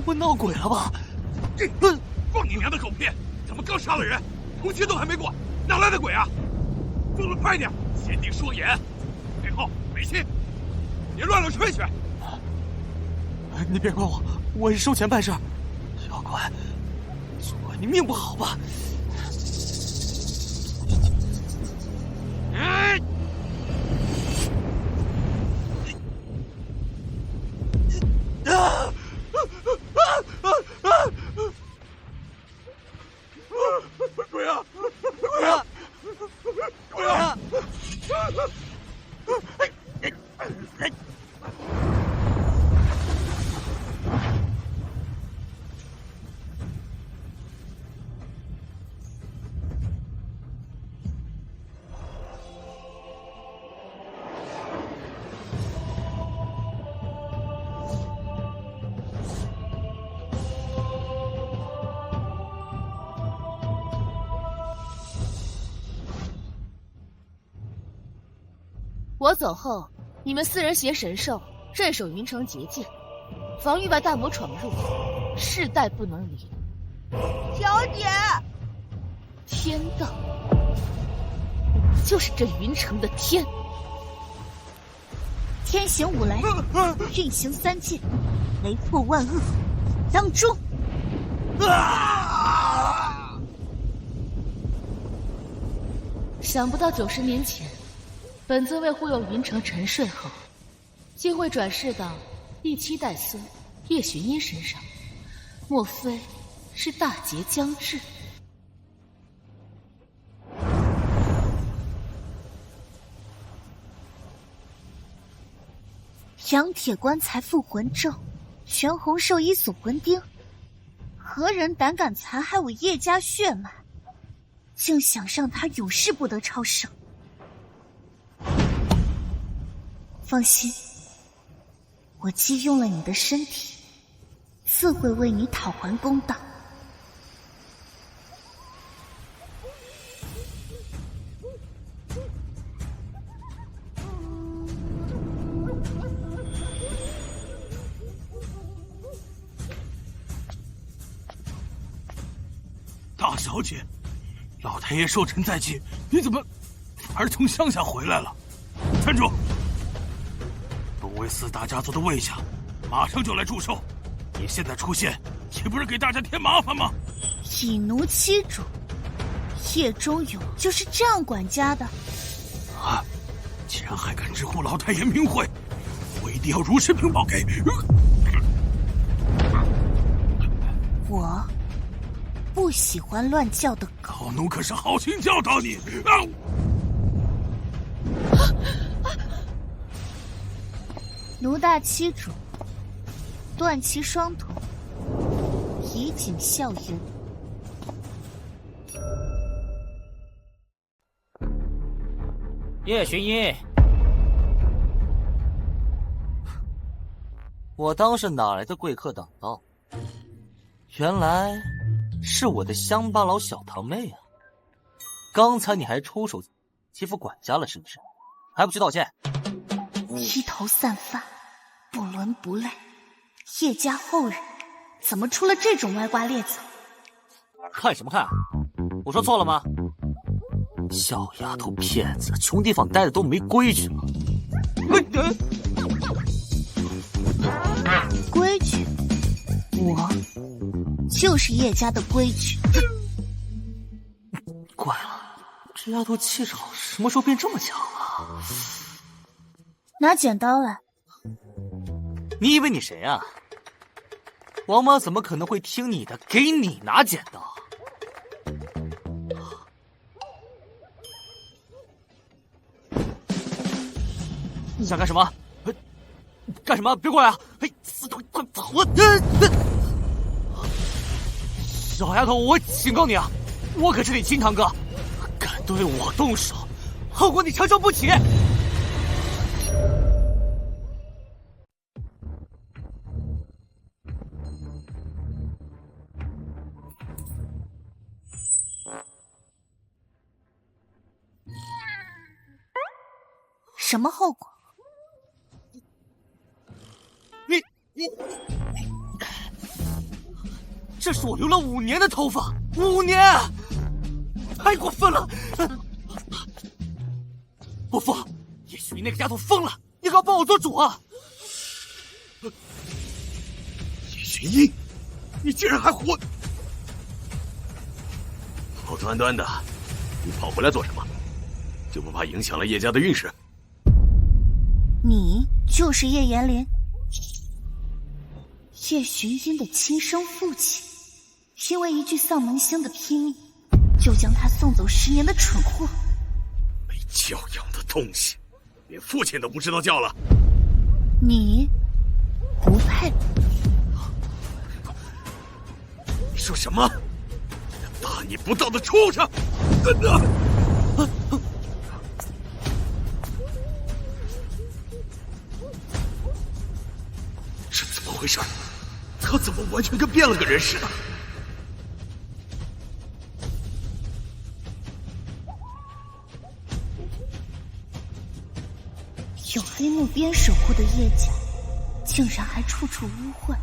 不闹鬼了吧？放你娘的狗屁！咱们刚杀了人，头七都还没过，哪来的鬼啊？动作快点，坚定双眼，背后尾气，别乱了吹去。你别管我，我是收钱办事。小鬼，就怪你命不好吧？鬼啊！鬼啊！鬼啊！我走后，你们4人携神兽镇守云城结界，防御外大魔闯入，世代不能离。小姐，天道，我就是这云城的天。天行五雷，运行3界，雷破万恶，当诛！想不到90年前，本尊为忽悠云城沉睡后，竟会转世到第7代孙叶玄阴身上。莫非是大劫将至？羊铁棺材附魂咒，玄红兽衣锁魂钉，何人胆敢残害我叶家血脉？竟想让他永世不得超生。放心，我既用了你的身体，自会为你讨还公道。大小姐，老太爷寿辰在即，你怎么反而从乡下回来了？站住！本为4大家族的卫将，马上就来祝寿。你现在出现，岂不是给大家添麻烦吗？以奴欺主，叶中勇就是这样管家的。啊！既然还敢直呼老太爷名讳，我一定要如实禀报给。我不喜欢乱叫的狗。老奴可是好心教导你啊！奴大欺主，断其双腿，以儆效尤。叶玄阴，我当是哪来的贵客当道，原来是我的乡巴佬小堂妹啊！刚才你还出手欺负管家了是不是？还不去道歉？披头散发，不伦不类，叶家后人怎么出了这种歪瓜裂枣？看什么看？我说错了吗？小丫头片子，穷地方待的都没规矩了。规矩，我就是叶家的规矩。怪了，这丫头气场什么时候变这么强了？拿剪刀来。你以为你谁啊？王妈怎么可能会听你的？给你拿剪刀？你想干什么？干什么？别过来啊！死鬼，快跑啊！小丫头，我警告你啊，我可是你亲堂哥，敢对我动手，后果你承受不起。什么后果？这是我留了5年的头发，5年，太过分了！伯父，叶许那个丫头疯了，你可要帮我做主啊！叶玄英，你竟然还活！好端端的，你跑回来做什么？就不怕影响了叶家的运势？你就是叶延龄，叶寻英的亲生父亲，因为一句丧门星的批命，就将他送走10年的蠢货。没教养的东西，连父亲都不知道叫了。你不配。你说什么？大逆不道的畜生！这怎么回事？他怎么完全跟变了个人似的？有黑木边守护的叶家，竟然还处处污秽。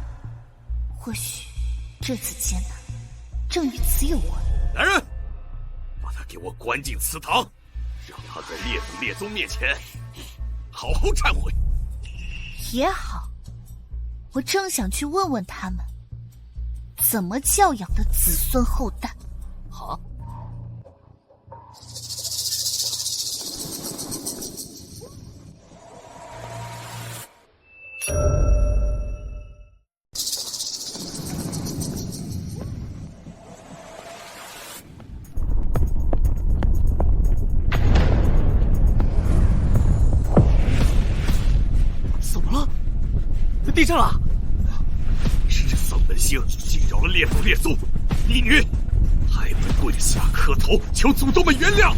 或许这次艰难正与此有关。来人，把他给我关进祠堂，让他在列祖列宗面前好好忏悔。也好，我正想去问问他们，怎么教养的子孙后代。好。地震了！是这丧门星惊扰了列祖列宗，婢女还不跪下磕头求祖宗们原谅？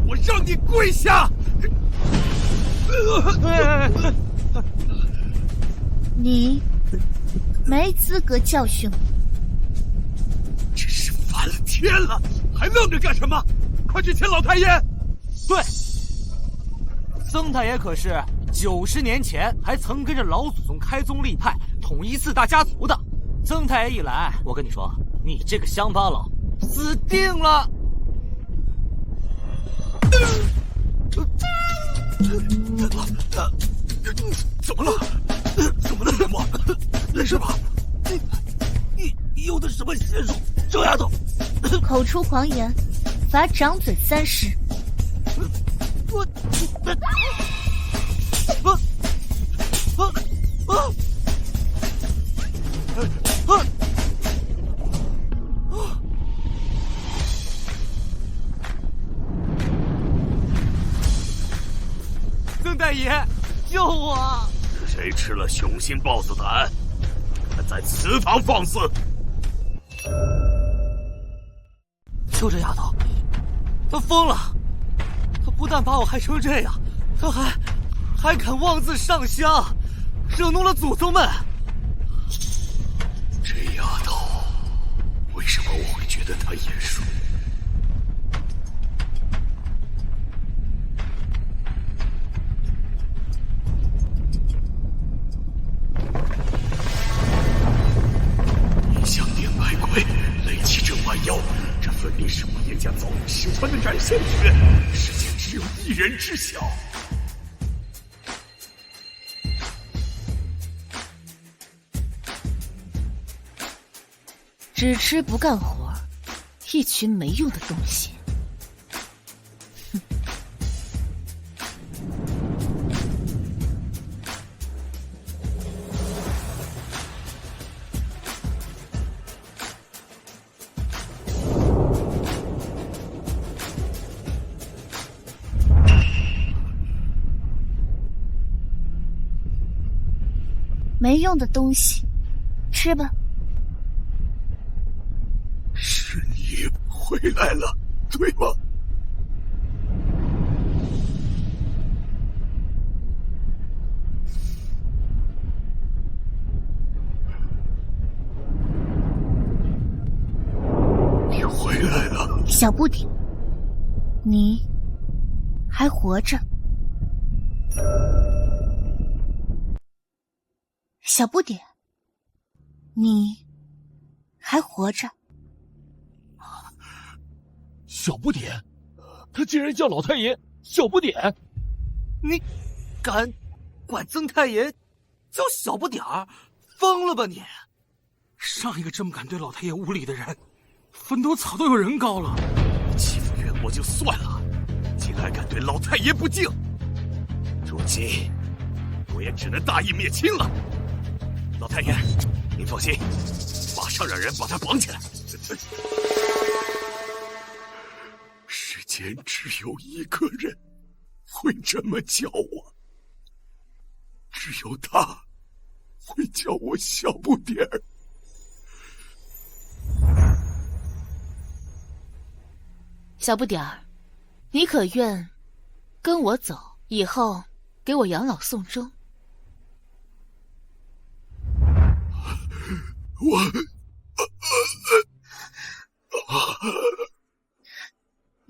我让你跪下！你没资格教训我。真是翻了天了！还愣着干什么？快去见老太爷！对，曾太爷可是90年前还曾跟着老祖宗开宗立派，统一4大家族的。曾太爷一来，我跟你说，你这个乡巴佬死定了！怎么了？怎么了，人魔？没事吧？你用的什么邪术？周丫头！口出狂言，罚掌嘴30。曾大爷，救我！谁吃了雄心豹子胆，敢在祠堂放肆？就这丫头，她疯了！她不但把我害成这样，她还敢妄自上香，惹怒了祖宗们。这丫头，为什么我会觉得她眼熟？香殿百鬼，雷气正万妖，这分明是我叶家早已失传的斩仙诀，世间只有一人知晓。只吃不干活，一群没用的东西。哼！没用的东西，吃吧。是你回来了，对吗？你回来了，小不点，你还活着。小不点，你还活着？小不点，他竟然叫老太爷小不点！你敢管曾太爷叫小不点儿？疯了吧你！上一个这么敢对老太爷无礼的人，坟头草都有人高了。欺负冤我就算了，竟还敢对老太爷不敬！如今我也只能大义灭亲了。老太爷，您放心，马上让人把他绑起来。世间只有一个人会这么叫我，只有他会叫我小不点儿。小不点儿，你可愿跟我走，以后给我养老送终？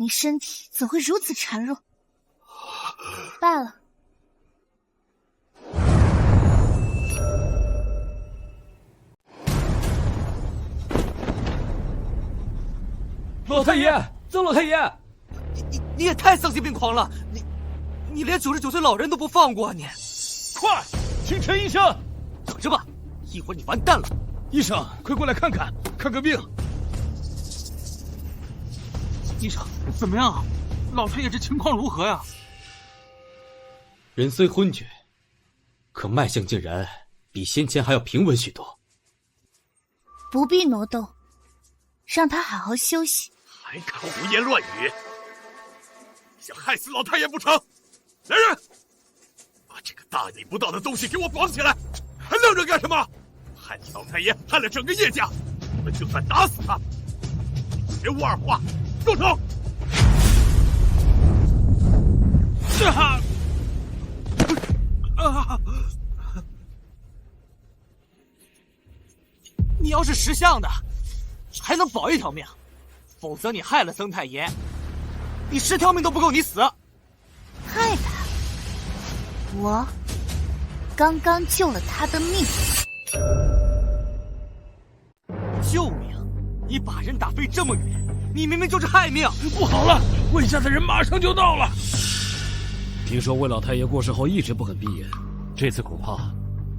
你身体怎会如此孱弱？罢了。老太爷，曾老太爷，你也太丧心病狂了！你连99岁老人都不放过啊你！快，请陈医生！等着吧，一会儿你完蛋了！医生，快过来看看，看个病。医生，怎么样？老太爷这情况如何呀？人虽昏厥，可脉象竟然比先前还要平稳许多。不必挪动，让他好好休息。还敢胡言乱语，想害死老太爷不成？来人，把这个大逆不道的东西给我绑起来！还愣着干什么？害老太爷，害了整个叶家，我们就算打死他，别无二话，动手！你要是识相的，还能保一条命，否则你害了曾太爷，你10条命都不够你死。害他？我刚刚救了他的命。救命！你把人打飞这么远，你明明就是害命！不好了，魏家的人马上就到了。听说魏老太爷过世后一直不肯闭眼，这次恐怕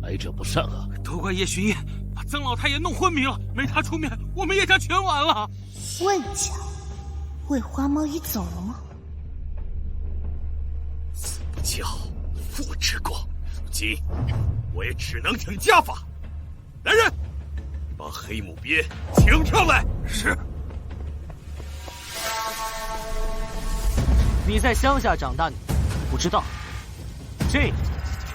来者不善啊！都怪叶巡夜把曾老太爷弄昏迷了，没他出面，我们叶家全完了。魏家，魏花猫已走了吗？子不教，父之过。如今我也只能请家法。来人，把黑木鳖请上来。是。你在乡下长大，你不知道，这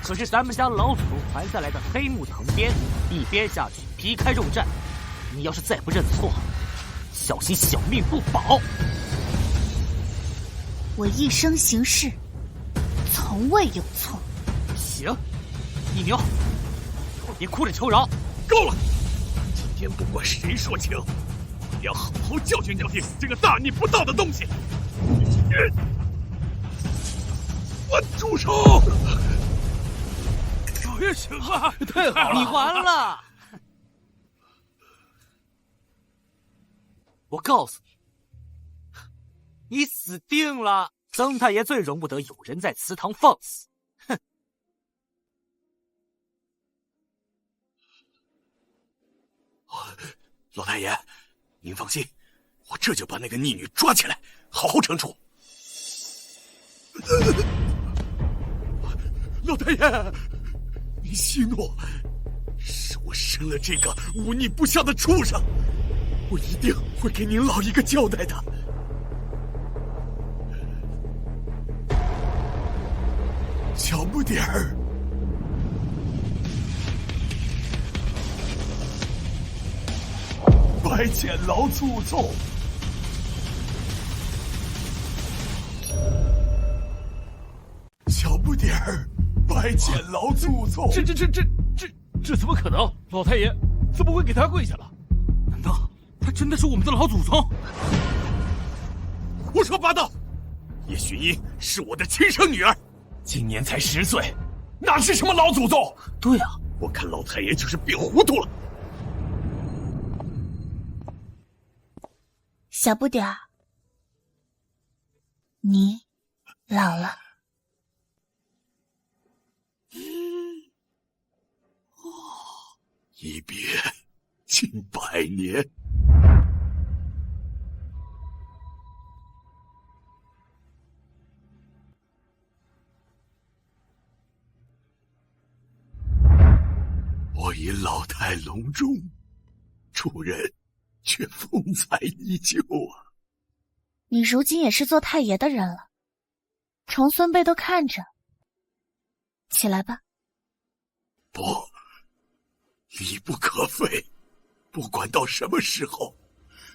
可是咱们家老祖宗传下来的黑木藤鞭，一鞭下去皮开肉绽。你要是再不认错，小心小命不保。我一生行事，从未有错。行，一牛，别哭着求饶。够了！今天不管谁说情，我要好好教训教训这个大逆不道的东西。我住手！老爷醒了，太好了！你完了！我告诉你，你死定了！曾太爷最容不得有人在祠堂放肆。哼！老太爷，您放心，我这就把那个逆女抓起来，好好惩处。老太爷，您息怒，是我生了这个忤逆不孝的畜生，我一定会给您老一个交代的。小不点儿，拜见老祖宗。小不点儿，拜见老祖宗。这怎么可能？老太爷怎么会给他跪下了？难道他真的是我们的老祖宗？胡说八道！叶寻音是我的亲生女儿，今年才10岁，哪是什么老祖宗？对啊，我看老太爷就是病糊涂了。小不点儿，你老了。一别近100年。我以老态龙钟，主人却风采依旧啊！你如今也是做太爷的人了，重孙辈都看着。起来吧。不，礼不可废。不管到什么时候，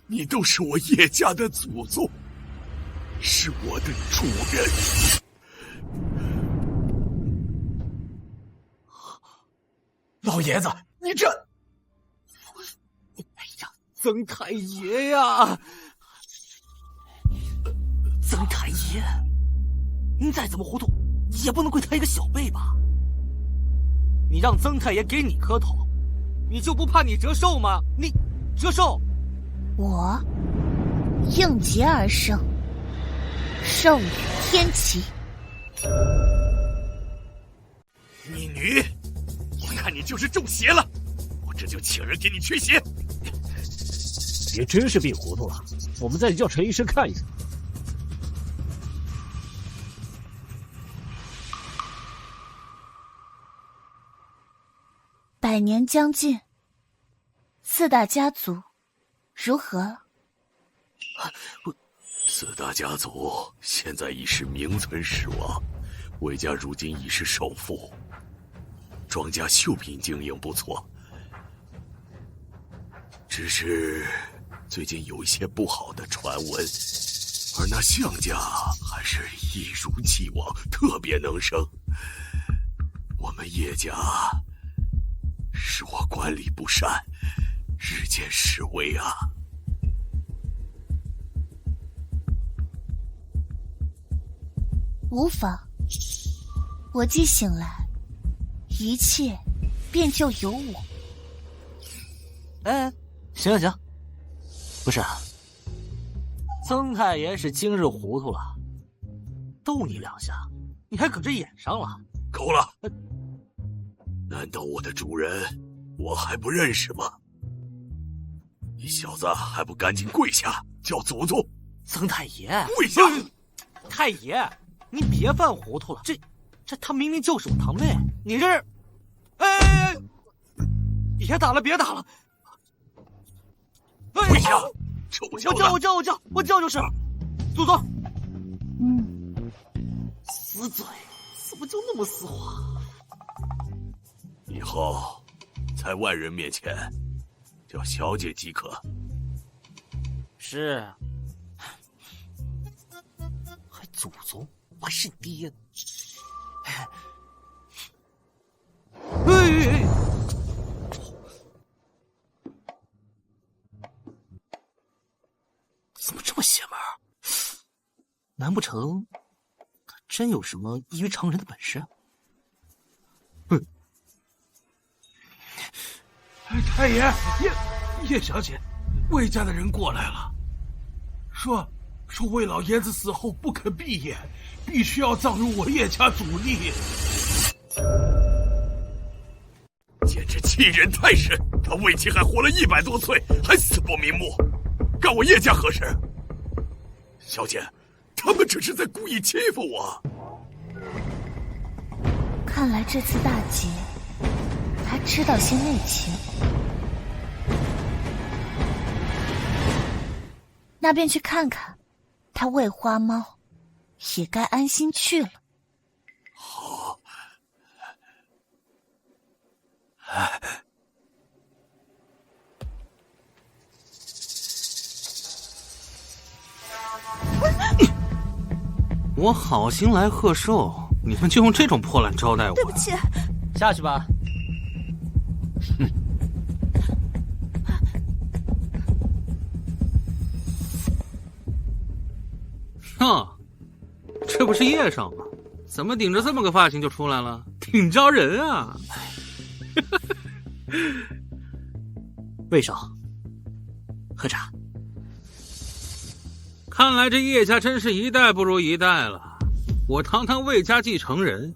你都是我叶家的祖宗，是我的主人。老爷子，你这……哎呀，曾太爷呀！曾太爷，您再怎么糊涂，也不能跪他一个小辈吧？你让曾太爷给你磕头，你就不怕你折寿吗？你折寿？我应劫而生，寿与天齐。逆女，我看你就是中邪了，我这就请人给你驱邪。也真是病糊涂了，我们再叫陈医生看一下。100年将近，4大家族如何了4大家族现在已是名存实亡，魏家如今已是首富，庄稼绣品经营不错，只是最近有一些不好的传闻，而那项家还是一如既往，特别能生。我们叶家是我管理不善，日渐式微啊。无妨，我既醒来，一切便就由我。哎，行行行，不是啊，曾太爷是今日糊涂了，逗你2下，你还搁这演上了？够了！难道我的主人我还不认识吗？你小子还不赶紧跪下叫祖宗！曾太爷，跪下！太爷，你别犯糊涂了，这她明明就是我堂妹，你这是……哎，别打了，别打了！跪下！臭小子！我叫就是，祖宗。死嘴，怎么就那么丝滑？以后在外人面前叫小姐即可。是，还祖宗，我还是爹呢。怎么这么邪门儿？难不成他真有什么异于常人的本事？太爷，叶小姐，魏家的人过来了，说魏老爷子死后不肯闭眼，必须要葬入我叶家祖立。简直欺人太甚！他魏妻还活了100多岁，还死不瞑目，干我叶家何事？小姐，他们只是在故意欺负我。看来这次大劫，他知道些内情。那便去看看，他喂花猫，也该安心去了。好。我好心来贺寿，你们就用这种破烂招待我？对不起，下去吧。哼，这不是夜上吗？怎么顶着这么个发型就出来了？挺招人啊！魏少，喝茶。看来这叶家真是一代不如一代了。我堂堂魏家继承人，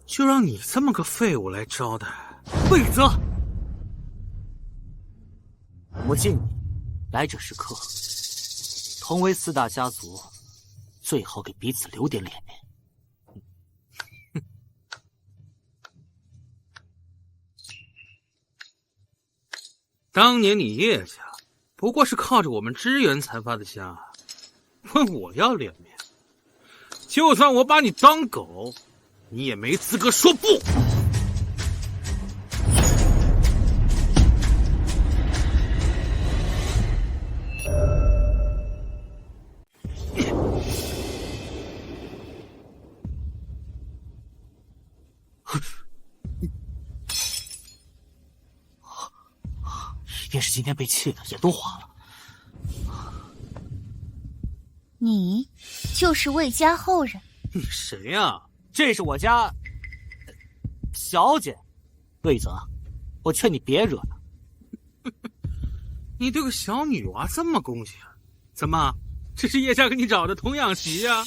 就让你这么个废物来招待。魏泽，我敬你，来者是客。同为4大家族，最好给彼此留点脸面。当年你叶家不过是靠着我们支援才发的家，问我要脸面，就算我把你当狗，你也没资格说不。一定是今天被气的，眼都花了。你就是魏家后人？你谁呀？这是我家小姐，魏泽，我劝你别惹她。你对个小女娃这么恭敬，怎么？这是叶家给你找的童养媳呀？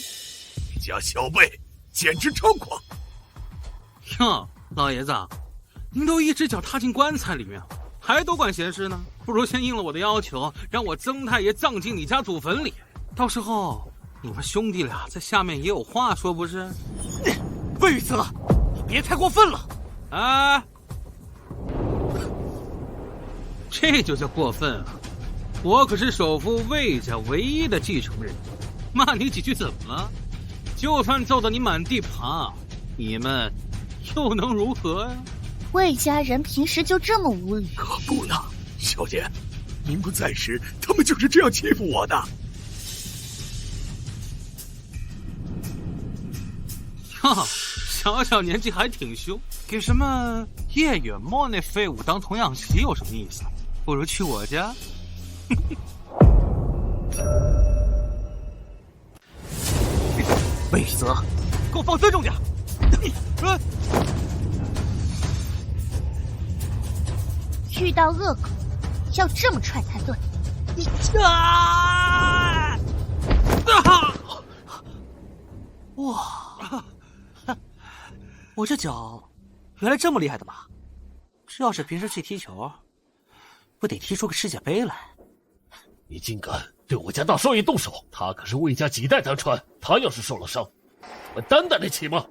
你家小辈简直猖狂！哟，老爷子，您都一只脚踏进棺材里面了，还多管闲事呢？不如先应了我的要求，让我曾太爷葬进你家祖坟里，到时候你们兄弟俩在下面也有话说，不是？魏泽，你别太过分了！啊，这就叫过分啊！我可是首富魏家唯一的继承人，骂你几句怎么了？就算揍得你满地爬，你们又能如何呀？魏家人平时就这么无理？可不呢，小姐，您不在时，他们就是这样欺负我的。哟，小小年纪还挺凶，给什么叶远墨那废物当童养媳有什么意思？不如去我家。魏泽，给我放尊重点！遇到恶狗，要这么踹才对。哇！我这脚原来这么厉害的吗？这要是平时去踢球，不得踢出个世界杯来？你竟敢对我家大少爷动手！他可是魏家几代单传，他要是受了伤，我们担待得起吗？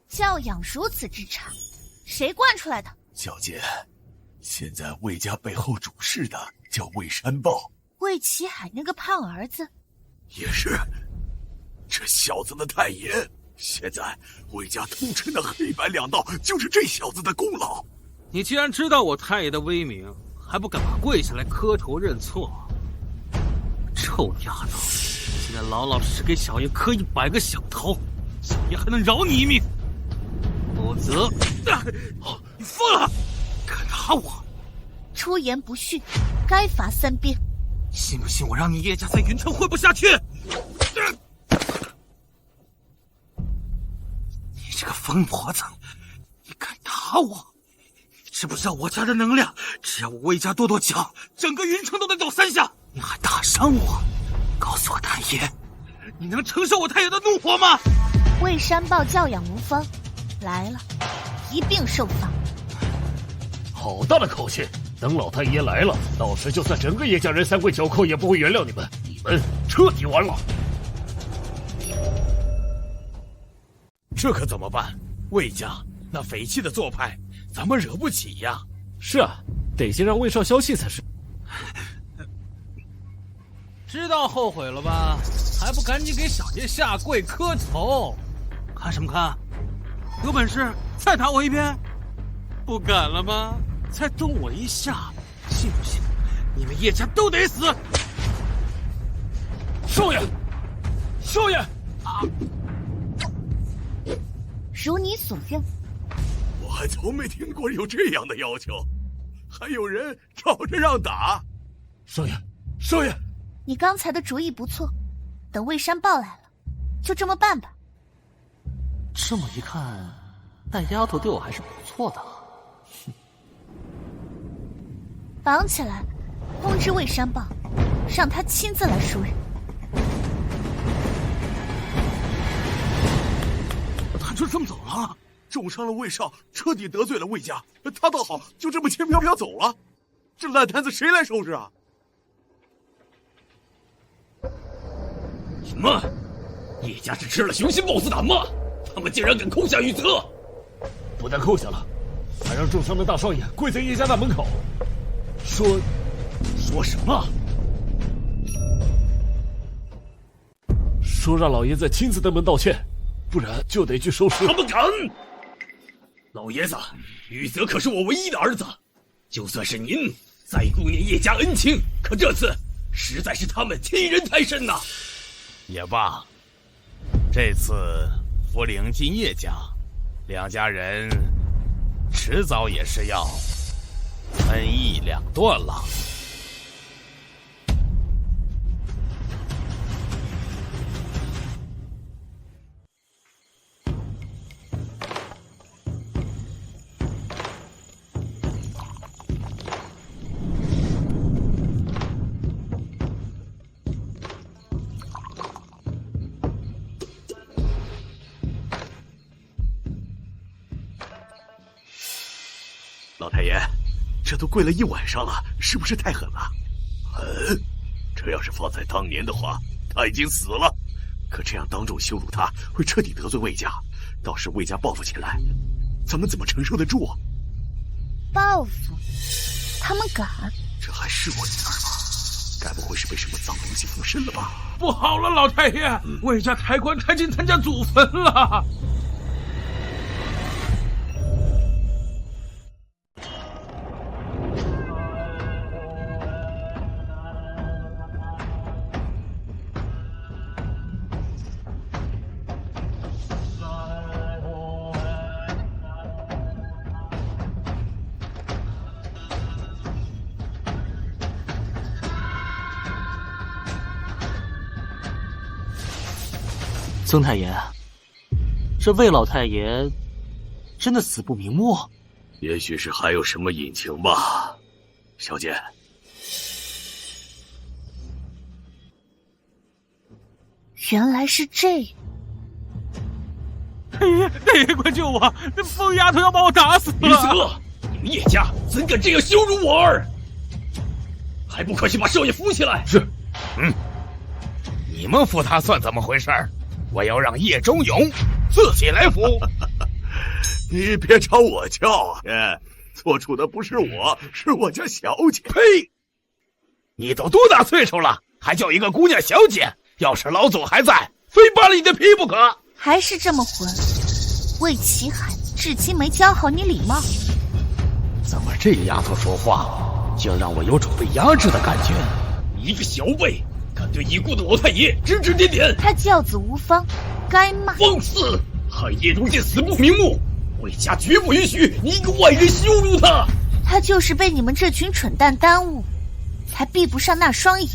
教养如此之差，谁惯出来的？小姐，现在魏家背后主事的叫魏山豹，魏启海那个胖儿子也是。这小子的太爷，现在魏家统称的黑白两道，就是这小子的功劳。你既然知道我太爷的威名，还不赶快跪下来磕头认错？臭丫头，现在老老实实给小爷磕100个响头，小爷还能饶你一命。否则，你疯了！敢打我！出言不逊，该罚3鞭。信不信我让你叶家在云城混不下去？你这个疯婆子，你敢打我？你知不知道我家的能量？只要我魏家跺跺脚，整个云城都得抖3下。你还打伤我？告诉我太爷，你能承受我太爷的怒火吗？魏山豹教养无方，来了，一并受罚。好大的口气！等老太爷来了，到时就算整个叶家人3跪9叩，也不会原谅你们，你们彻底完了。这可怎么办？魏家那匪气的做派，咱们惹不起呀。是啊，得先让魏少消气才是。知道后悔了吧？还不赶紧给小爷下跪磕头！看什么看？有本事再打我一遍！不敢了吗？再动我一下，信不信你们叶家都得死？少爷，少爷！如你所愿。我还从没听过有这样的要求，还有人吵着让打。少爷，少爷！你刚才的主意不错，等魏山豹来了，就这么办吧。这么一看，那丫头对我还是不错的。绑起来，通知魏山豹，让他亲自来赎人。他就这么走了？重伤了魏少，彻底得罪了魏家，他倒好，就这么轻飘飘走了。这烂摊子谁来收拾啊？什么？叶家是吃了雄心豹子胆吗？他们竟然敢扣下玉泽！不但扣下了，还让重伤的大少爷跪在叶家大门口，说什么？说让老爷子亲自登门道歉，不然就得去收尸。他们敢！老爷子，玉泽可是我唯一的儿子，就算是您再顾念叶家恩情，可这次实在是他们欺人太甚呐！也罢，这次福陵进叶家，两家人迟早也是要分义两断了。老太爷，这都跪了一晚上了，是不是太狠了？狠！这要是放在当年的话，他已经死了。可这样当众羞辱他，会彻底得罪魏家。到时魏家报复起来，咱们怎么承受得住啊？报复？他们敢？这还是我女儿吗？该不会是被什么脏东西附身了吧？不好了，老太爷，魏家抬棺抬进他家祖坟了。曾太爷，这魏老太爷真的死不瞑目？也许是还有什么隐情吧，小姐。原来是这样。太爷，快救我！那疯丫头要把我打死了！李泽，你们叶家怎敢这样羞辱我儿？还不快去把少爷扶起来！是。你们扶他算怎么回事？我要让叶忠勇自己来扶。你别朝我叫啊！做主的不是我，是我家小姐。呸！你都多大岁数了，还叫一个姑娘小姐？要是老祖还在，非扒了你的皮不可！还是这么混？魏启海至今没教好你礼貌。怎么这丫头说话，竟让我有种被压制的感觉？一个小辈，敢对已故的老太爷指指点点！他教子无方，该骂。放肆！害叶忠进死不瞑目，魏家绝不允许你一个外人羞辱他。他就是被你们这群蠢蛋耽误，才闭不上那双眼。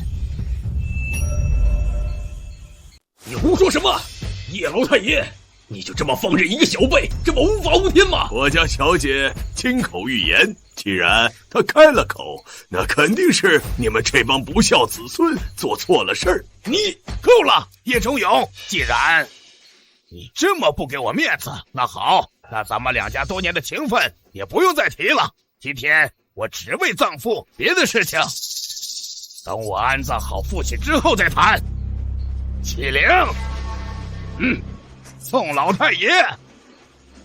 你胡说什么？叶老太爷，你就这么放任一个小辈，这么无法无天吗？我家小姐亲口预言，既然她开了口，那肯定是你们这帮不孝子孙做错了事儿。你够了，叶忠勇，既然你这么不给我面子，那好，那咱们两家多年的情分也不用再提了。今天我只为葬父，别的事情等我安葬好父亲之后再谈。启灵，送老太爷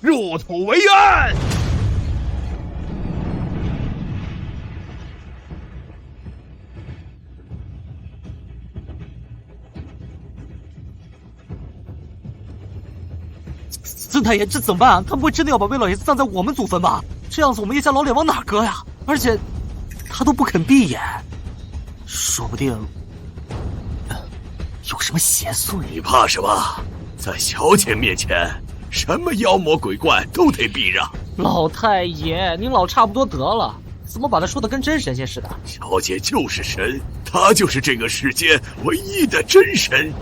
入土为安。曾太爷，这怎么办啊？他不会真的要把魏老爷子葬在我们祖坟吧？这样子我们叶家老脸往哪搁呀？而且他都不肯闭眼，说不定有什么邪祟。你怕什么？在小姐面前，什么妖魔鬼怪都得避让。老太爷，您老差不多得了，怎么把他说的跟真神仙似的？小姐就是神，她就是这个世间唯一的真神。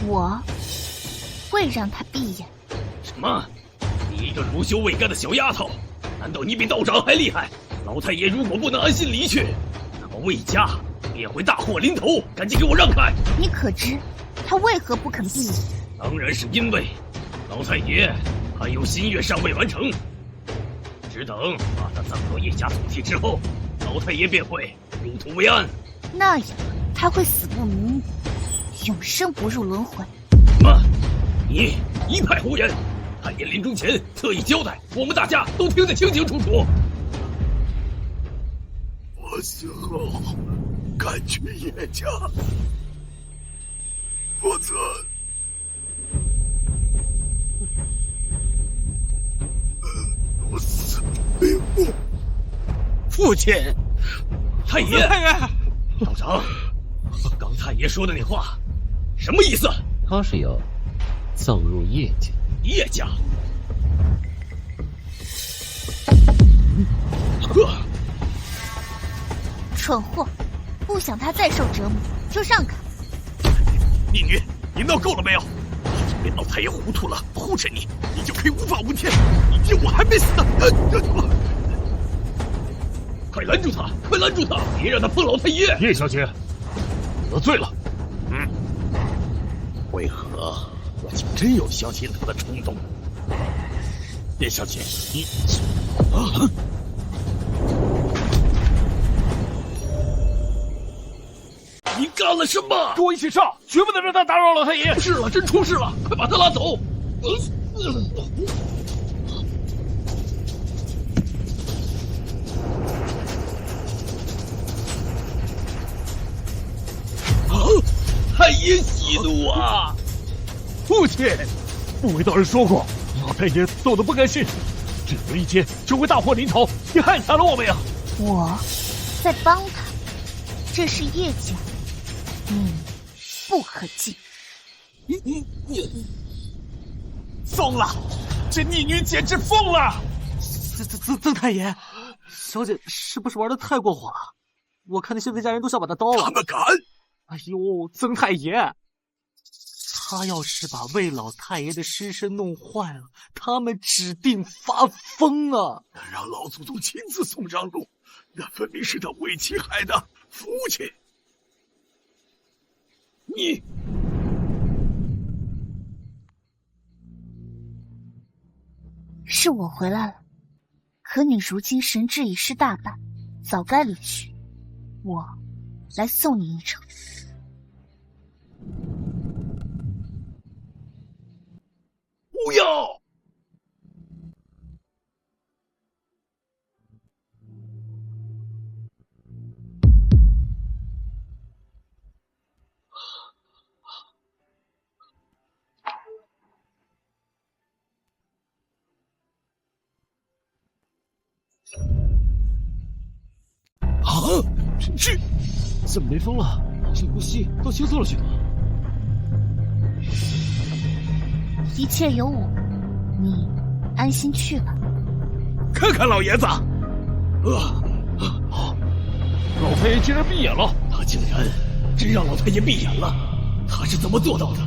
我会让他闭眼。什么？你一个如修未干的小丫头，难道你比道长还厉害？老太爷如果不能安心离去，那么魏家便会大祸临头。赶紧给我让开！你可知他为何不肯闭眼？当然是因为老太爷还有心愿尚未完成，只等把他葬到叶家祖籍之后，老太爷便会入土为安。那样他会死不瞑目，永生不入轮回。什么？你一派胡言！太爷临终前特意交代，我们大家都听得清清楚楚。我死后赶去叶家，否则我死瞑目。父亲，太爷，太爷，道长，刚太爷说的那话什么意思？他是要葬入叶家。叶家？蠢货，不想他再受折磨，就让开。逆女，你闹够了没有？因为老太爷糊涂了，护着你，你就可以无法无天。你爹我还没死呢！快拦住他！快拦住他！别让他碰老太爷！叶小姐，得罪了。为何我竟真有相信他的冲动？叶小姐，你你干了什么？跟我一起上，绝不能让他打扰老太爷。出事了，真出事了！快把他拉走！太爷息怒啊！父亲，不为道人说过，老太爷走得不甘心，只有一劫就会大祸临头，你害惨了我们呀！我在帮他，这是叶家，你不可进。疯了！这逆女简直疯了！曾太爷，小姐是不是玩的太过火了？我看那些魏家人都想把她刀了。他们敢！哎呦，曾太爷，他要是把魏老太爷的尸身弄坏了，他们指定发疯啊！敢让老祖宗亲自送上路，那分明是他为妻害的父亲。你是我回来了，可你如今神智已失大半，早该离去。我来送你一程。不要！这怎么没风了？这呼吸都轻松了许多。一切有我，你安心去吧。看看老爷子，老太爷竟然闭眼了！他竟然真让老太爷闭眼了，他是怎么做到的？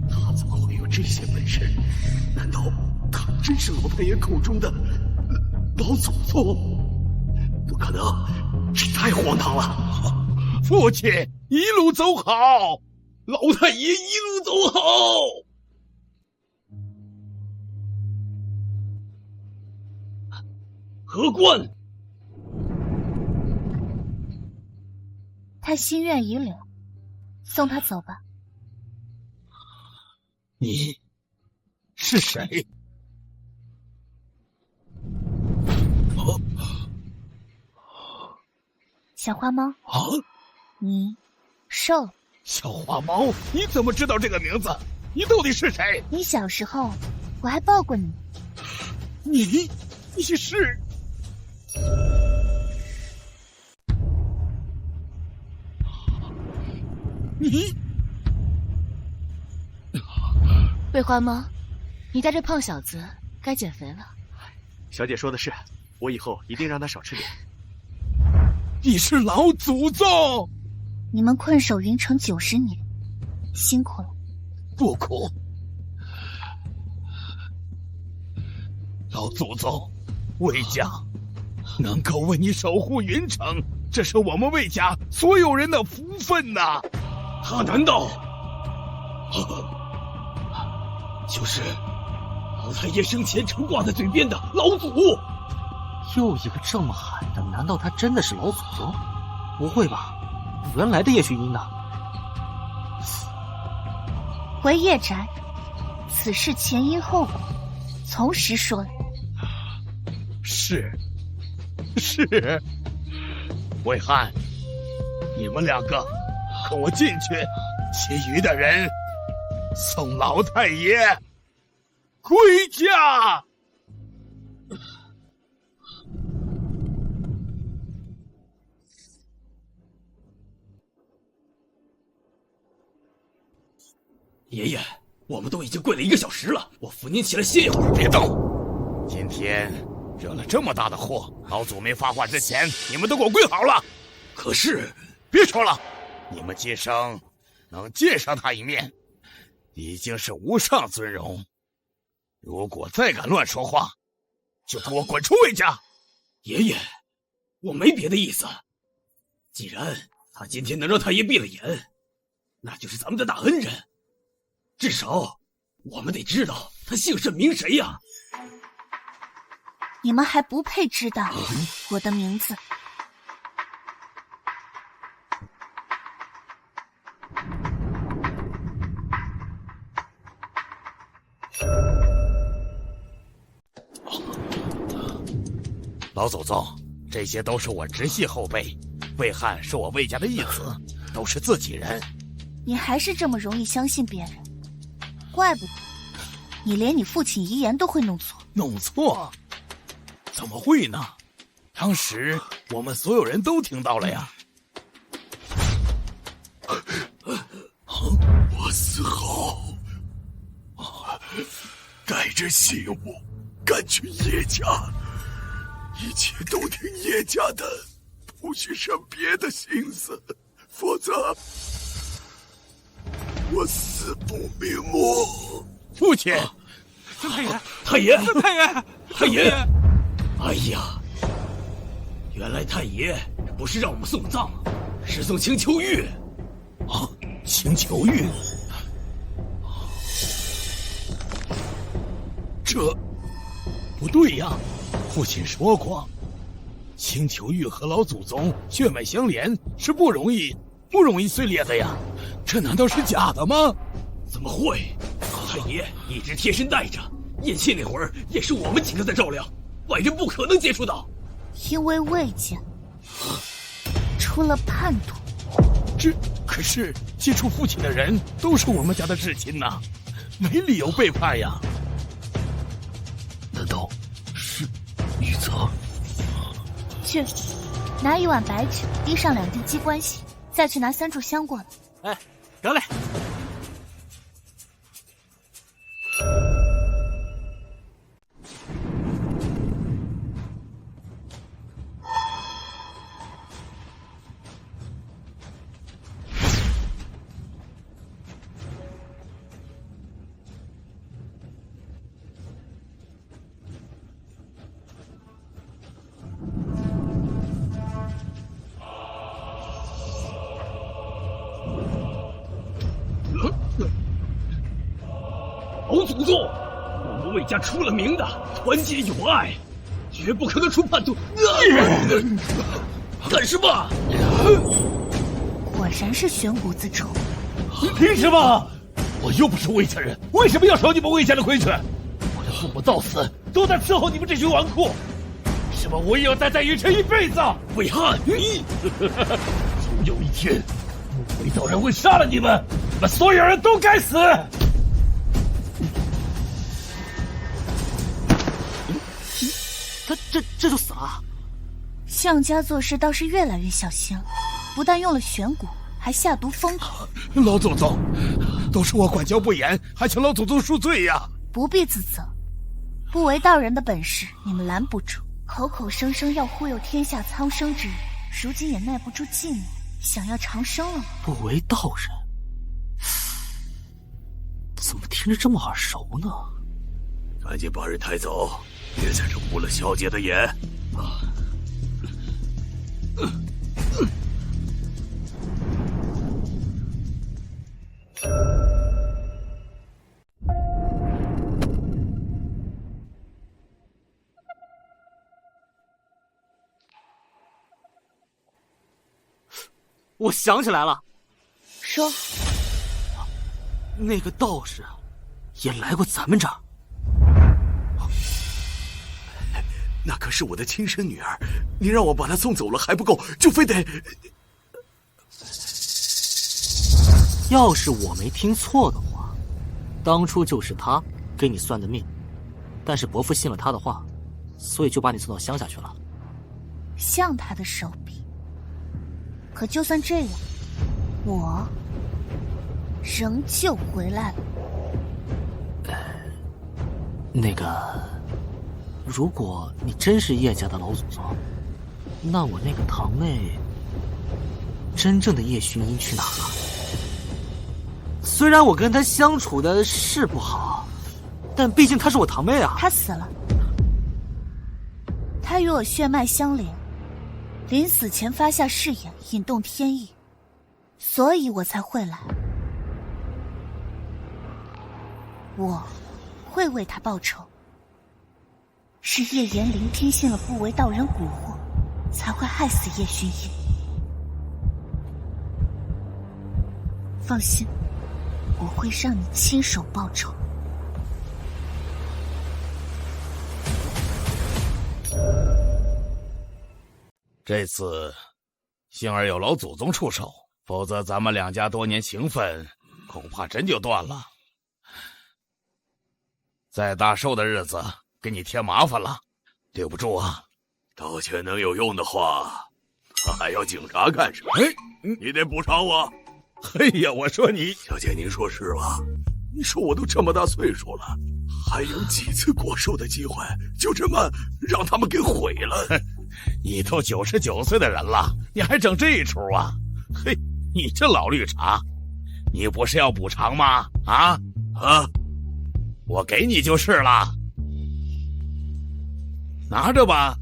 他怎么会有这些本事？难道他真是老太爷口中的老祖宗？不可能，这太荒唐了！父亲一路走好，老太爷一路走好。何官，他心愿已了，送他走吧。你是谁？小花猫啊！你瘦了。小花猫，你怎么知道这个名字？你到底是谁？你小时候我还抱过你。你是？你桂花猫，你带这胖小子该减肥了。小姐说的是，我以后一定让他少吃点。你是老祖宗！你们困守云城90年，辛苦了。不苦。老祖宗，魏家能够为你守护云城，这是我们魏家所有人的福分呐！他难道就是老太爷生前常挂在嘴边的老祖？又一个这么喊的，难道他真的是老祖宗？不会吧，原来的叶雪英呢？回叶宅，此事前因后果，从实说来。是，魏汉，你们两个跟我进去，其余的人送老太爷归家。爷爷，我们都已经跪了1个小时了，我扶您起来歇一会儿。别动！今天惹了这么大的祸，老祖没发话之前，你们都给我跪好了。可是，别说了，你们今生能见上他一面，已经是无上尊荣。如果再敢乱说话，就给我滚出魏家！爷爷，我没别的意思。既然他今天能让太爷闭了眼，那就是咱们的大恩人。至少，我们得知道他姓甚名谁呀！你们还不配知道我的名字。老祖宗，这些都是我直系后辈，魏汉是我魏家的义子，都是自己人。你还是这么容易相信别人，怪不得你连你父亲遗言都会弄错。弄错？怎么会呢？当时我们所有人都听到了呀。我死后带着信物赶去叶家，一切都听叶家的，不许生别的心思，否则我死不瞑目。父亲，太爷，太爷，太爷，太爷！哎呀，原来太爷不是让我们送葬，是送青丘玉。啊，青丘玉，这不对呀！父亲说过，青丘玉和老祖宗血脉相连，是不容易碎裂的呀。这难道是假的吗？怎么会？太爷一直贴身带着，咽气那会儿也是我们几个在照料，外人不可能接触到。因为魏家出了叛徒。这可是接触父亲的人都是我们家的至亲呐，没理由背叛呀。难道是玉泽？去，拿1碗白酒，滴上2滴鸡冠血，再去拿3炷香过来。哎，得嘞。老祖宗，我们魏家出了名的团结友爱，绝不可能出叛徒。干什么？果然是悬骨子丑。凭什么？我又不是魏家人，为什么要守你们魏家的规矩？我的父母到死都在伺候你们这群纨绔，为什么我也要待在云城一辈子？魏汉，你总有一天，魏道人会杀了你们，你们所有人都该死！他这就死了。项家做事倒是越来越小心了，不但用了玄蛊，还下毒封口。老祖宗，都是我管教不严，还请老祖宗恕罪呀！不必自责，不为道人的本事你们拦不住，口口声声要忽悠天下苍生之人，如今也耐不住寂寞，想要长生了吗？不为道人，听着这么耳熟呢？赶紧把人抬走，别在这误了小姐的眼。我想起来了，说，那个道士也来过咱们这儿。那可是我的亲生女儿，你让我把她送走了还不够，就非得……要是我没听错的话，当初就是他给你算的命，但是伯父信了他的话，所以就把你送到乡下去了。像他的手笔。可就算这样，我仍旧回来了。那个，如果你真是叶家的老祖宗，那我那个堂妹，真正的叶薰衣去哪了？虽然我跟她相处的是不好，但毕竟她是我堂妹啊。她死了，她与我血脉相连，临死前发下誓言，引动天意，所以我才会来。我会为她报仇。是叶延龄听信了不为道人蛊惑，才会害死叶薰衣。放心，我会让你亲手报仇。这次幸而有老祖宗出手，否则咱们两家多年情分恐怕真就断了。在大寿的日子给你添麻烦了，对不住啊。道歉能有用的话，他还要警察干什么？你得补偿我。哎呀，我说你，小姐，您说是吧？你说我都这么大岁数了，还有几次过寿的机会，就这么让他们给毁了？你都99岁的人了，你还整这一出啊？嘿，你这老绿茶，你不是要补偿吗？啊，我给你就是了，拿着吧。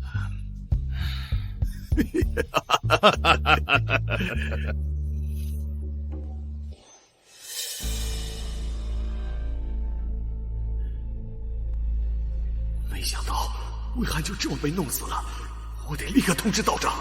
没想到魏寒就这么被弄死了，我得立刻通知道长。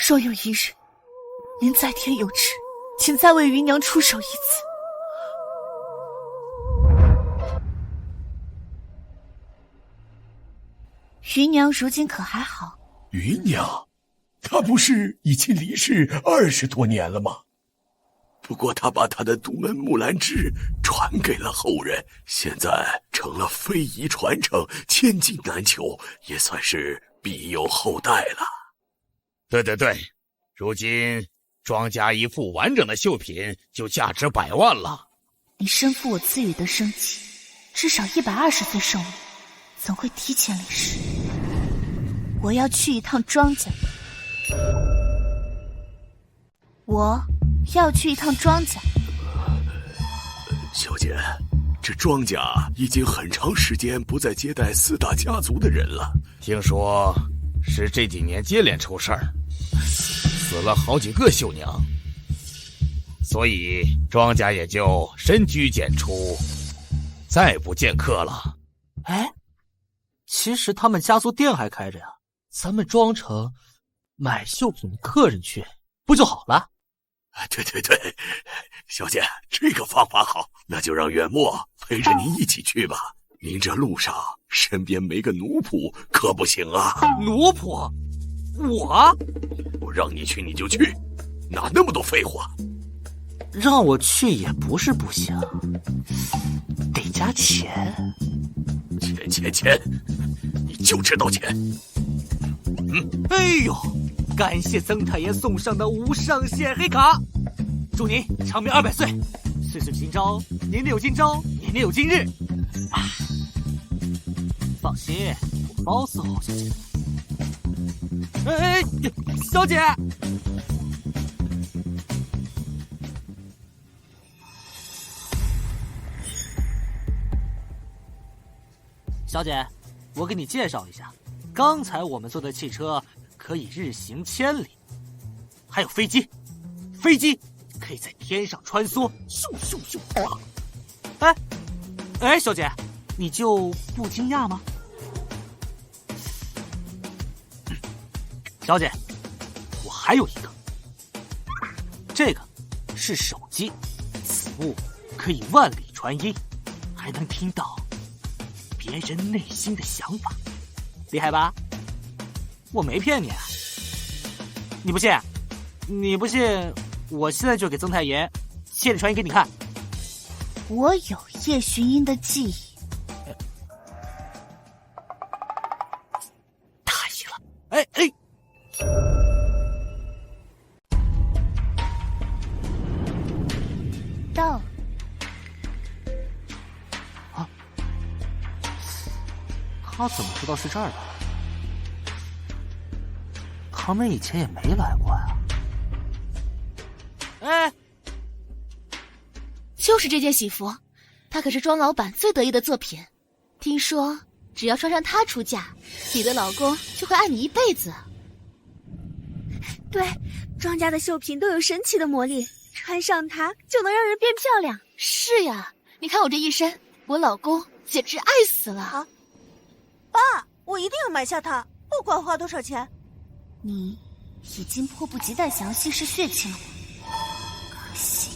若有一日，您在天有知，请再为芸娘出手一次。芸娘如今可还好？芸娘，她不是已经离世20多年了吗？不过她把她的独门木兰枝传给了后人，现在成了非遗传承，千金难求，也算是庇佑后代了。对，如今庄家一副完整的绣品就价值100万了。你身负我赐予的生气，至少120岁寿命，怎会提前离世？我要去一趟庄家。小姐，这庄家已经很长时间不再接待4大家族的人了。听说是这几年接连出事儿，死了好几个绣娘，所以庄家也就深居简出，再不见客了。其实他们家族店还开着呀，咱们庄城买绣品的客人去不就好了？对，小姐，这个方法好，那就让远墨陪着您一起去吧。您这路上身边没个奴仆可不行啊。奴仆？我让你去你就去，哪那么多废话？让我去也不是不行，得加钱。钱，你就知道钱。哎呦，感谢曾太爷送上的无上限黑卡，祝您长命200岁，岁岁今朝年年有今朝，年年有今日。放心，我包伺候小姐。哎，小姐，小姐，我给你介绍一下，刚才我们坐的汽车可以日行1000里，还有飞机，飞机可以在天上穿梭，咻咻咻！哎，小姐，你就不惊讶吗？小姐，我还有一个，这个是手机，此物可以万里传音，还能听到别人内心的想法，厉害吧？我没骗你啊！你不信？你不信？我现在就给曾太爷借着传音给你看。我有叶寻音的记忆。大意了！哎！到。啊！他怎么知道是这儿的？堂妹以前也没来过呀。哎，就是这件喜服，它可是庄老板最得意的作品。听说只要穿上它出嫁，你的老公就会爱你一辈子。对，庄家的绣品都有神奇的魔力，穿上它就能让人变漂亮。是呀，你看我这一身，我老公简直爱死了。啊，爸，我一定要买下它，不管花多少钱。你已经迫不及待想要稀释血亲了吗？可惜。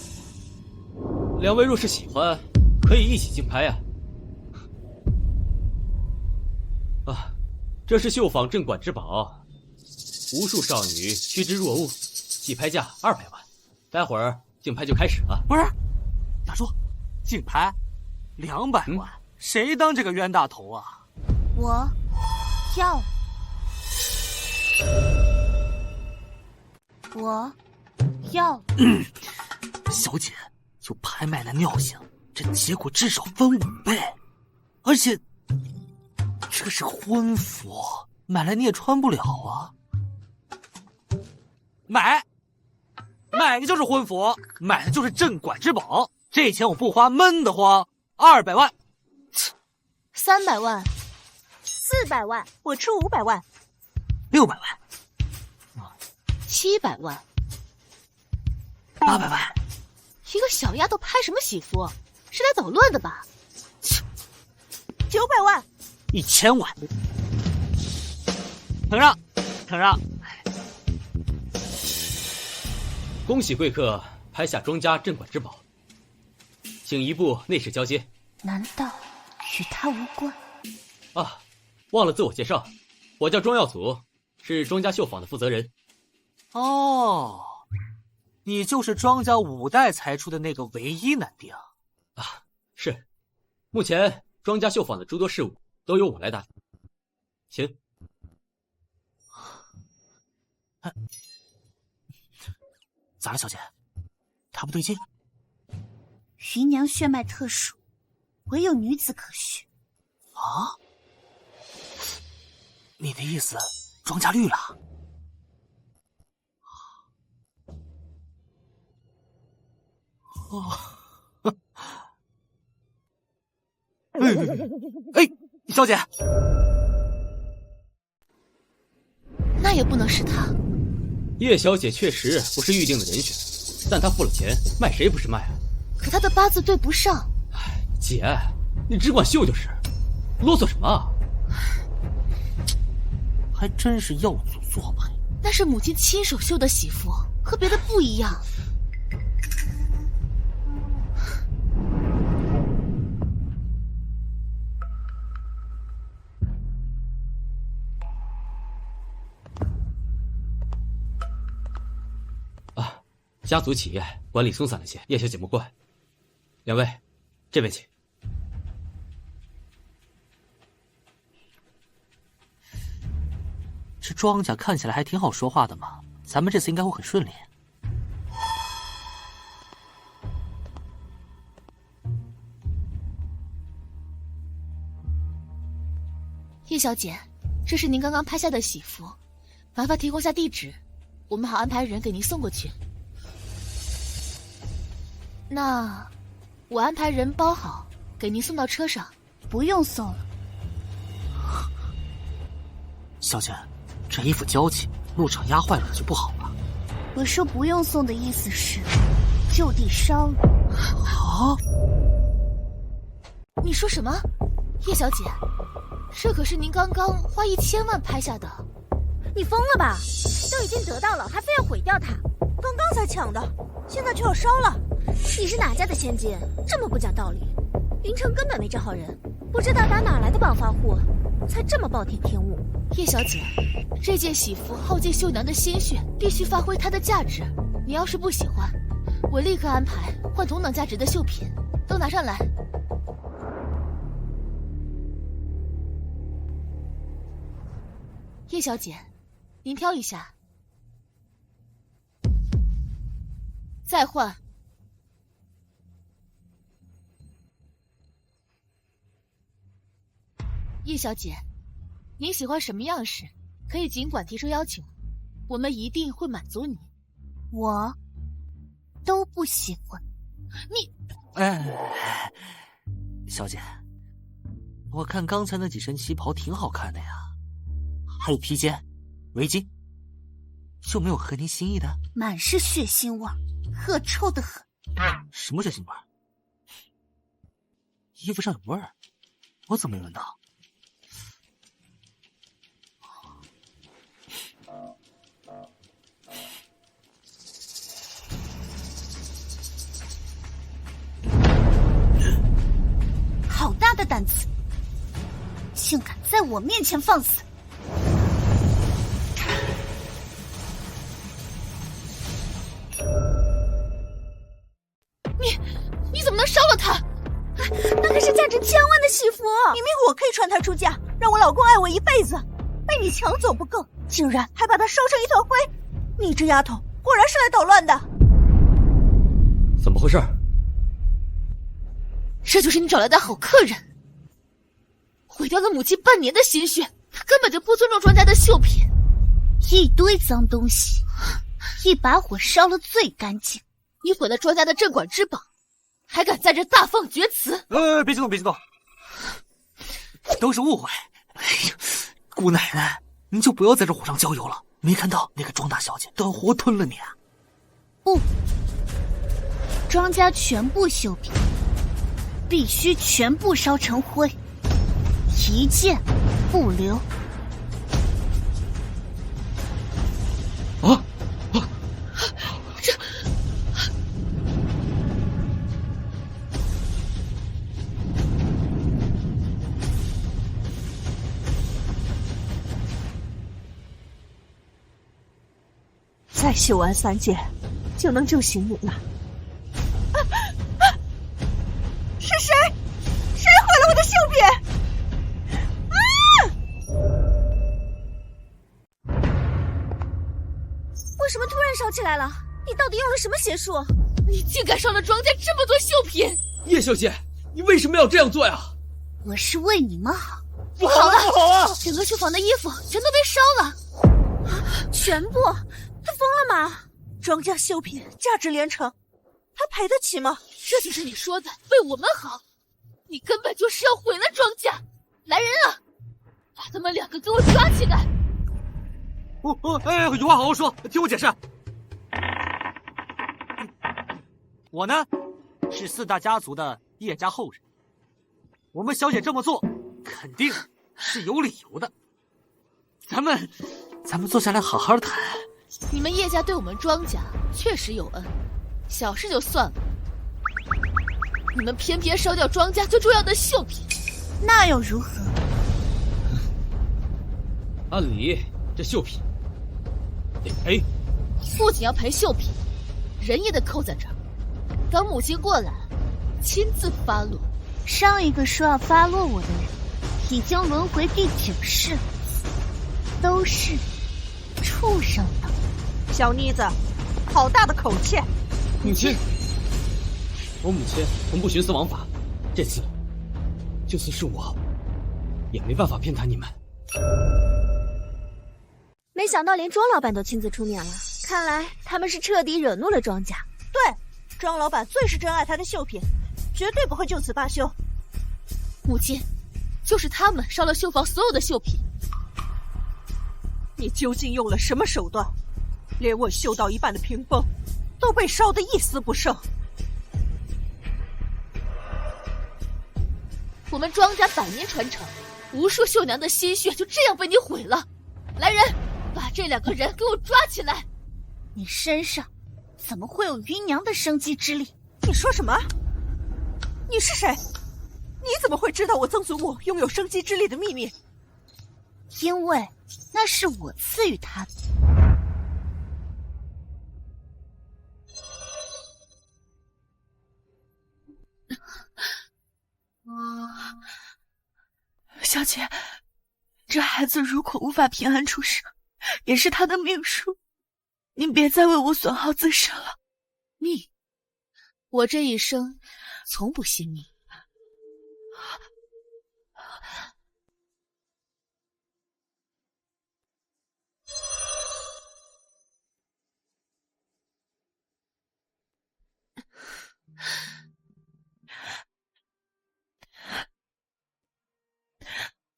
两位若是喜欢，可以一起竞拍啊！这是绣坊镇馆之宝，无数少女趋之若鹜，起拍价200万。待会儿竞拍就开始了。不是，大叔，竞拍200万，谁当这个冤大头啊？我要。我要。小姐，就拍卖的尿性，这结果至少分5倍，而且这是婚服，买来你也穿不了啊。买的就是婚服，买的就是镇馆之宝，这钱我不花闷得慌。200万，300万，400万，我出500万，600万，700万，800万。一个小丫头拍什么喜服？是来捣乱的吧？900万，1000万。承让，承让。恭喜贵客拍下庄家镇馆之宝，请移步内室交接。难道与他无关？啊，忘了自我介绍，我叫庄耀祖，是庄家绣坊的负责人。哦，你就是庄家5代才出的那个唯一男丁啊？是，目前庄家绣坊的诸多事务都由我来打理。请。咋了，小姐？她不对劲？芸娘血脉特殊，唯有女子可许。啊？你的意思，庄家绿了？哦，哎，小姐，那也不能是她。叶小姐确实不是预定的人选，但她付了钱，卖谁不是卖啊？可她的八字对不上。姐，你只管绣就是，啰嗦什么啊？还真是耀祖做派。那是母亲亲手绣的喜服，和别的不一样。家族企业管理松散了些，叶小姐莫怪。两位，这边请。这庄家看起来还挺好说话的嘛，咱们这次应该会很顺利。叶小姐，这是您刚刚拍下的喜服，麻烦提供下地址，我们好安排人给您送过去。那我安排人包好，给您送到车上。不用送了。小姐，这衣服娇气，路上压坏了就不好了。我说不用送的意思是，就地烧了。啊！你说什么？叶小姐，这可是您刚刚花1000万拍下的。你疯了吧？都已经得到了，还非要毁掉它？刚刚才抢的，现在却要烧了。你是哪家的千金？这么不讲道理！云城根本没这号人，不知道打哪来的暴发户，才这么暴殄天物。叶小姐，这件喜服耗尽绣娘的心血，必须发挥它的价值。你要是不喜欢，我立刻安排换同等价值的绣品，都拿上来。叶小姐，您挑一下，再换。叶小姐，您喜欢什么样式，可以尽管提出要求，我们一定会满足你。我都不喜欢。你，小姐，我看刚才那几身旗袍挺好看的呀，还有披肩、围巾，就没有合您心意的？满是血腥味，恶臭的很。什么血腥味？衣服上有味儿，我怎么没闻到？好大的胆子，竟敢在我面前放肆！你怎么能烧了它？那可是价值1000万的喜服，明明我可以穿它出嫁，让我老公爱我一辈子，被你抢走不够，竟然还把它烧成一团灰！你这丫头果然是来捣乱的。怎么回事？这就是你找来的好客人，毁掉了母亲半年的心血，他根本就不尊重庄家的绣品，一堆脏东西，一把火烧了最干净。你毁了庄家的镇馆之宝，还敢在这大放厥词？别激动，别激动，都是误会。哎呀，姑奶奶，您就不要在这火上浇油了。没看到那个庄大小姐都要活吞了你啊！不，庄家全部绣品必须全部烧成灰，一件不留。啊！这再绣完3件，就能救醒你了。是谁？谁毁了我的绣品？为什么突然烧起来了？你到底用了什么邪术？你竟敢烧了庄家这么多绣品！叶小姐，你为什么要这样做呀？我是为你们好。不好了，不好啊！整个绣坊的衣服全都被烧了。全部？他疯了吗？庄家绣品价值连城，他赔得起吗？这就是你说的为我们好，你根本就是要毁了庄家！来人啊，把他们2个给我抓起来！有话好好说，听我解释。我呢，是4大家族的叶家后人，我们小姐这么做，肯定是有理由的。咱们坐下来好好谈。你们叶家对我们庄家确实有恩，小事就算了，你们偏偏烧掉庄家最重要的绣品，那又如何？按理这绣品得赔，不仅要赔绣品，人也得扣在这儿。等母亲过来，亲自发落。上一个说要发落我的人，已经轮回第9世了，都是畜生等。小妮子，好大的口气！母亲，我母亲从不徇私枉法，这次就算是我也没办法偏袒你们。没想到连庄老板都亲自出面了，看来他们是彻底惹怒了庄家。对，庄老板最是珍爱他的绣品，绝对不会就此罢休。母亲，就是他们烧了绣坊所有的绣品。你究竟用了什么手段，连我绣到一半的屏风都被烧得一丝不剩？我们庄家百年传承，无数绣娘的心血就这样被你毁了。来人，把这2个人给我抓起来！你身上怎么会有芸娘的生机之力？你说什么？你是谁？你怎么会知道我曾祖母拥有生机之力的秘密？因为那是我赐予他的。小姐，这孩子如果无法平安出生，也是他的命数。您别再为我损耗自身了。命？我这一生从不信命。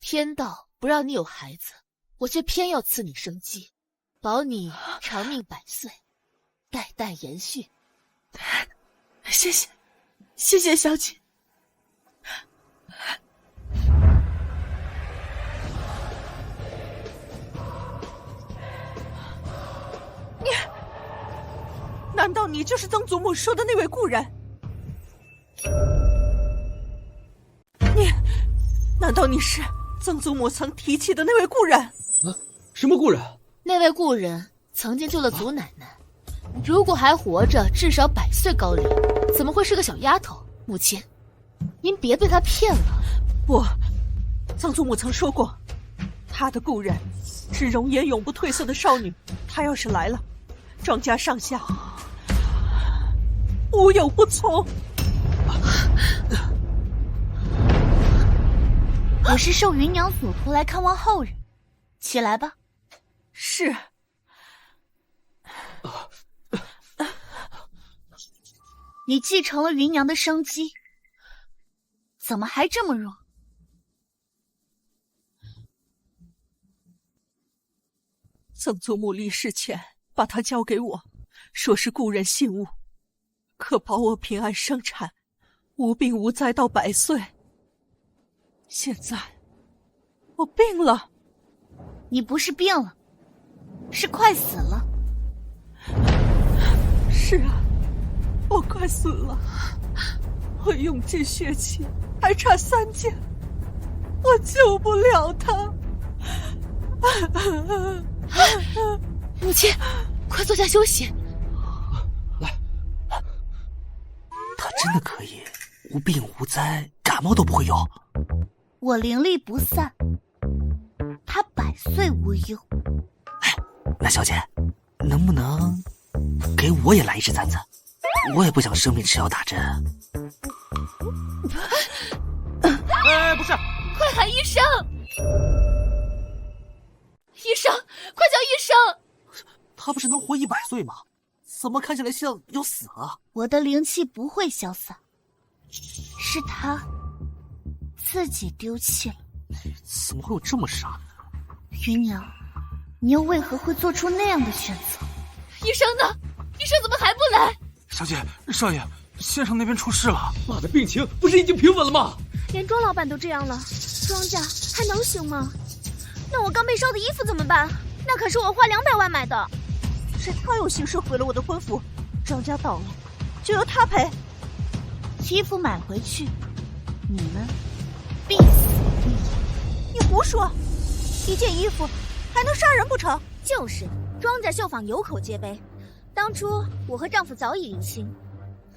天道不让你有孩子，我却偏要赐你生机，保你长命百岁，代代延续。谢谢，谢谢小姐。难道你就是曾祖母说的那位故人？难道你是曾祖母曾提起的那位故人？什么故人？那位故人曾经救了祖奶奶，如果还活着，至少100岁高龄，怎么会是个小丫头？母亲，您别被她骗了。不，曾祖母曾说过，她的故人是容颜永不褪色的少女，她要是来了，庄家上下无有不从。我是受芸娘所托来看望后人，起来吧。是。你继承了芸娘的生机，怎么还这么弱？曾祖母离世前把她交给我，说是故人信物，可保我平安生产，无病无灾到100岁。现在我病了。你不是病了，是快死了。是啊，我快死了，我用尽血气，还差3件，我救不了他。母亲，快坐下休息。来，他真的可以无病无灾，感冒都不会有。我灵力不散，他100岁无忧。哎，那小姐，能不能给我也来一支簪子？我也不想生病吃药打针。哎，不是，快喊医生！医生，快叫医生！他不是能活100岁吗？怎么看起来像要死了？我的灵气不会消散，是他自己丢弃了。怎么会有这么傻的？芸娘，你又为何会做出那样的选择？医生呢？医生怎么还不来？小姐，少爷，先生那边出事了。妈的，病情不是已经平稳了吗？连庄老板都这样了，庄家还能行吗？那我刚被烧的衣服怎么办？那可是我花200万买的。是他用刑事毁了我的婚服，庄家倒了，就由他赔。衣服买回去，你们必死无疑。你胡说！1件衣服还能杀人不成？就是，庄家绣坊有口皆碑。当初我和丈夫早已离心，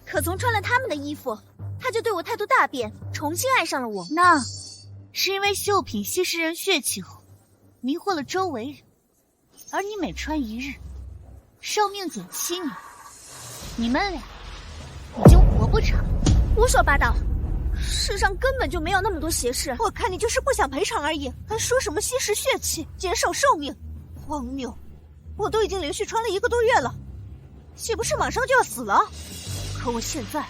可从穿了他们的衣服，他就对我态度大变，重新爱上了我。那是因为绣品吸食人血气后，迷惑了周围人，而你每穿1日，寿命减7年，你们俩已经活不长。胡说八道！世上根本就没有那么多邪事，我看你就是不想赔偿而已，还说什么吸食血气、减少寿命，荒谬！我都已经连续穿了1个多月了，岂不是马上就要死了？可我现在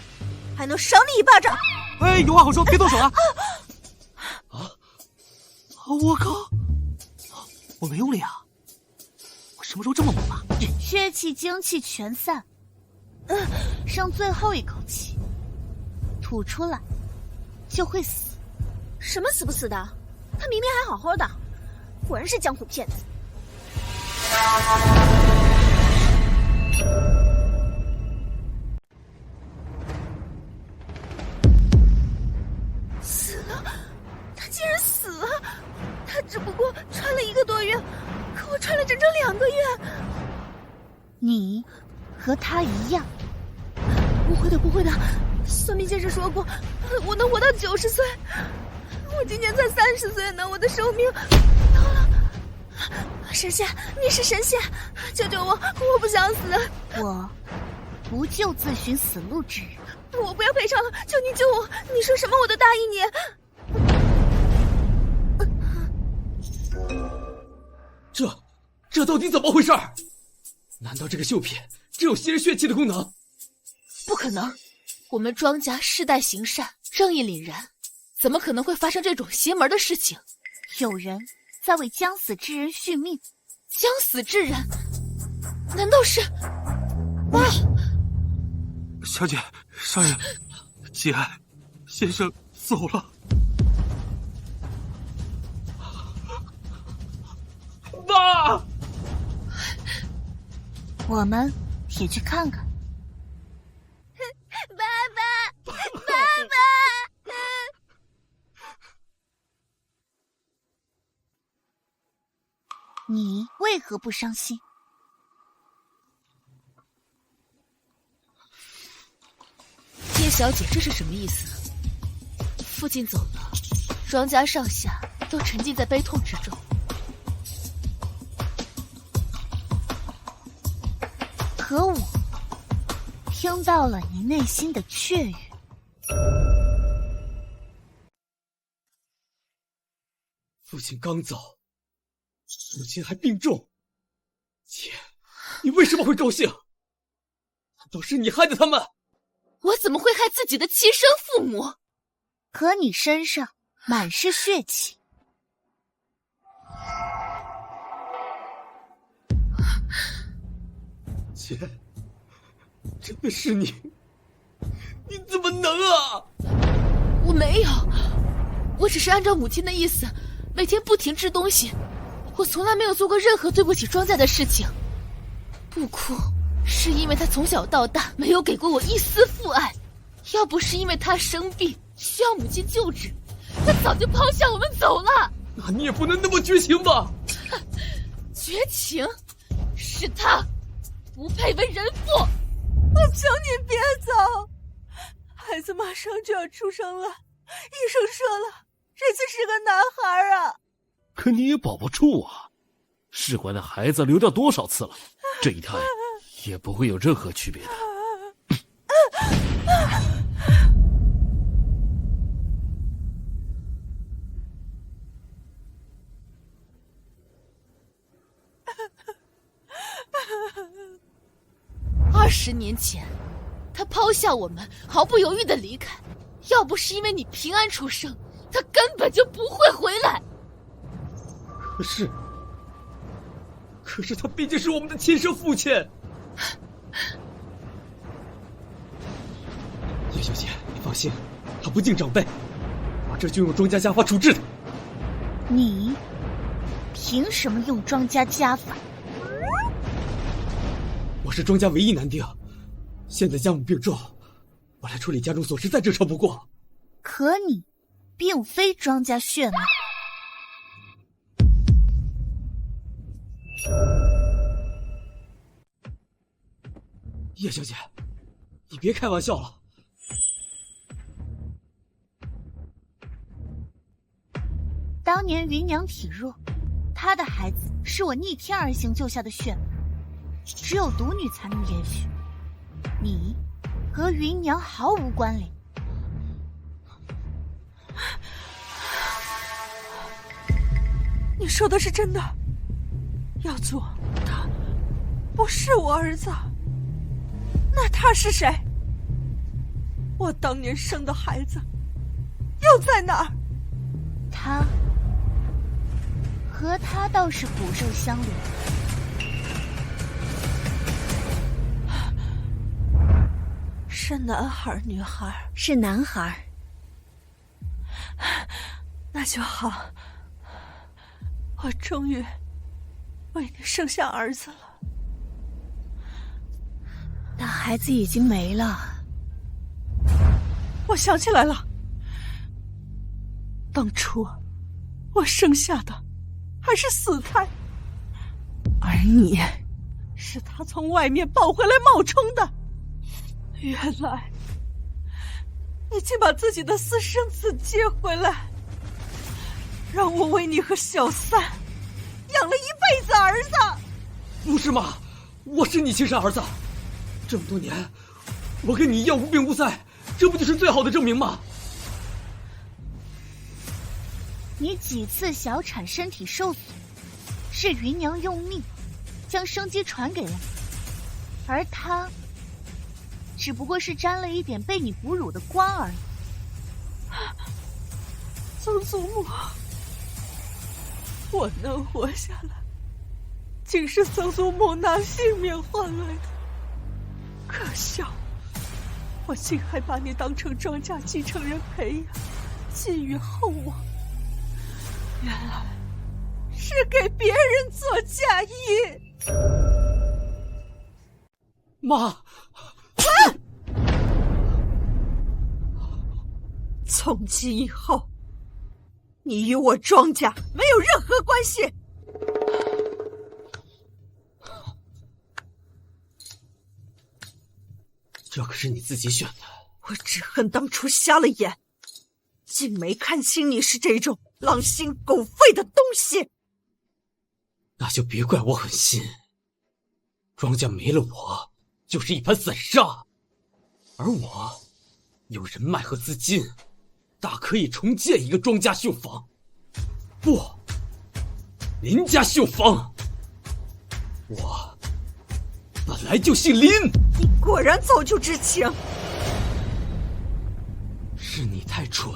还能赏你一巴掌！哎，有话好说，别动手啊！我靠！我没用力啊！我什么时候这么猛了？血气精气全散，剩最后一口气，吐出来就会死。什么死不死的？他明明还好好的，果然是江湖骗子。死了，他竟然死了！他只不过穿了1个多月，可我穿了整整2个月。你和他一样。不会的，不会的。算命先生说过，我能活到90岁。我今年才30岁呢，我的寿命到了。神仙，你是神仙，救救我！我不想死。我不救自寻死路之人。我不要赔偿了，求你救我！你说什么我都答应你。这到底怎么回事？难道这个绣品只有吸人血气的功能？不可能，我们庄家世代行善，正义凛然，怎么可能会发生这种邪门的事情？有人在为将死之人续命。将死之人？难道是？小姐，少爷，节哀，先生走了。爸，我们也去看看。爸爸，爸爸！你为何不伤心？叶小姐，这是什么意思？父亲走了，庄家上下都沉浸在悲痛之中。可我听到了你内心的雀跃。父亲刚走，母亲还病重，姐，你为什么会高兴？难道是你害的他们？我怎么会害自己的亲生父母？可你身上满是血气。姐，真的是你？你怎么能啊？我没有，我只是按照母亲的意思，每天不停吃东西。我从来没有做过任何对不起庄家的事情。不哭，是因为他从小到大没有给过我一丝父爱。要不是因为他生病需要母亲救治，他早就抛下我们走了。那你也不能那么绝情吧？绝情？是他不配为人父。我求你别走，孩子马上就要出生了，医生说了，这次是个男孩啊。可你也保不住啊，试管的孩子流掉多少次了，这一胎也不会有任何区别的。20年前，他抛下我们，毫不犹豫地离开。要不是因为你平安出生，他根本就不会回来。可是他毕竟是我们的亲生父亲。叶小姐，你放心，他不敬长辈，我这就用庄家家法处置他。你凭什么用庄家家法？我是庄家唯一男丁，现在家母病重，我来处理家中琐事再正常不过。可你并非庄家血脉。叶小姐，你别开玩笑了。当年芸娘体弱，她的孩子是我逆天而行救下的血脉，只有独女才能延续。你和芸娘毫无关联。你说的是真的？耀祖，他不是我儿子，那他是谁？我当年生的孩子又在哪儿？他和他倒是骨肉相连。是男孩女孩？是男孩。那就好，我终于为你生下儿子了。那孩子已经没了。我想起来了，当初我生下的还是死胎，而你是他从外面抱回来冒充的。原来你竟把自己的私生子接回来，让我为你和小三养了一辈子儿子。不是妈，我是你亲生儿子，这么多年我跟你一样无病无灾，这不就是最好的证明吗？你几次小产身体受损，是芸娘用命将生机传给了你，而他只不过是沾了一点被你哺乳的光而已。曾祖母，我能活下来，竟是曾祖母拿性命换来的。可笑，我竟还把你当成庄家继承人培养，寄予厚望，原来是给别人做嫁衣。妈！从今以后，你与我庄家没有任何关系。这可是你自己选的。我只恨当初瞎了眼，竟没看清你是这种狼心狗肺的东西。那就别怪我狠心。庄家没了我，就是一盘散沙，而我有人脉和资金，大可以重建一个庄家绣坊，不，林家绣坊。我本来就姓林。你果然早就知情。是你太蠢，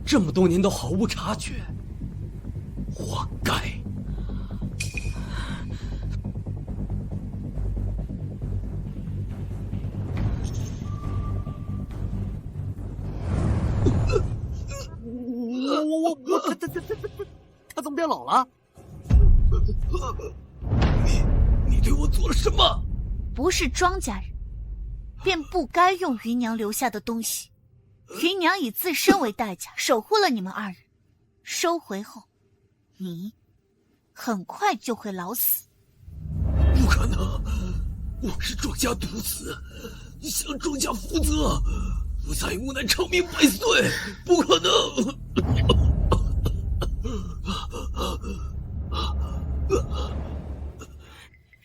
这么多年都毫无察觉，活该。他怎么变老了？你对我做了什么？不是庄家人，便不该用芸娘留下的东西。芸娘以自身为代价守护了你们二人，收回后，你很快就会老死。不可能，我是庄家独子，向庄家负责，不在无奈长命百岁，不可能。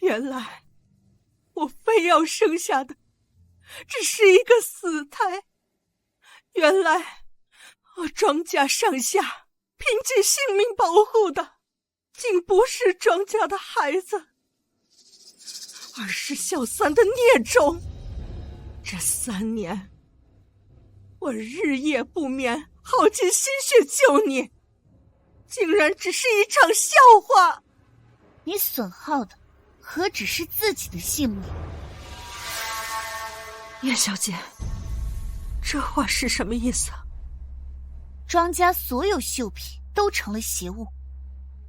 原来我非要生下的只是一个死胎，原来我庄家上下拼尽性命保护的竟不是庄家的孩子，而是小三的孽种。这3年我日夜不眠，耗尽心血救你，竟然只是一场笑话。你损耗的何止是自己的性命？叶小姐，这话是什么意思？庄家所有绣品都成了邪物，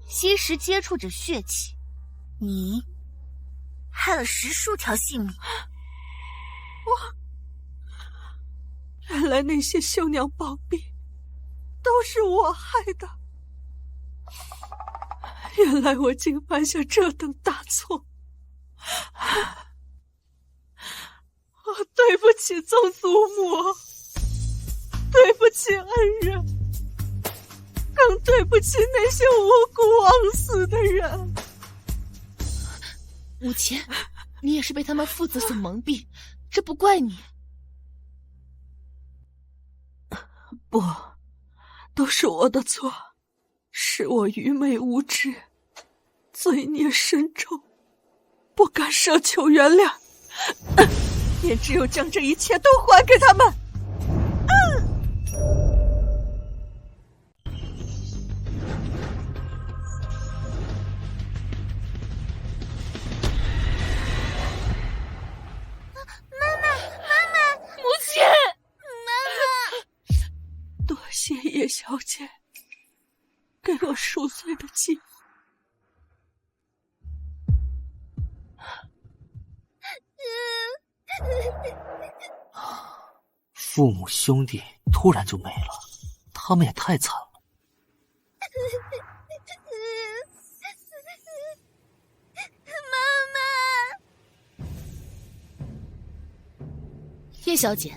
吸食接触着血气，你害了10数条性命。原来那些绣娘暴毙都是我害的，原来我竟犯下这等大错。我对不起曾祖母，对不起恩人，更对不起那些无辜枉死的人。母亲，你也是被他们父子所蒙蔽，这不怪你。不，都是我的错，是我愚昧无知，罪孽深重，不敢奢求原谅，也只有将这一切都还给他们。多谢叶小姐给我赎罪的机会。父母兄弟突然就没了，他们也太惨了。妈妈，叶小姐，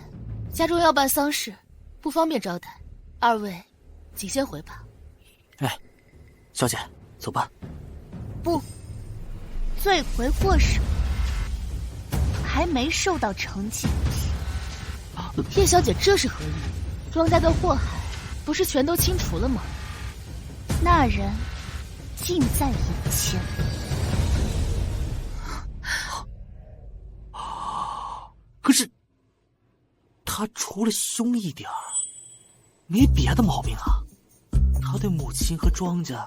家中要办丧事，不方便招待，二位请先回吧。哎，小姐，走吧。不，罪魁祸首还没受到惩戒。叶小姐这是何意？庄家的祸害不是全都清除了吗？那人近在眼前。可是他除了凶一点儿，没别的毛病啊。他对母亲和庄家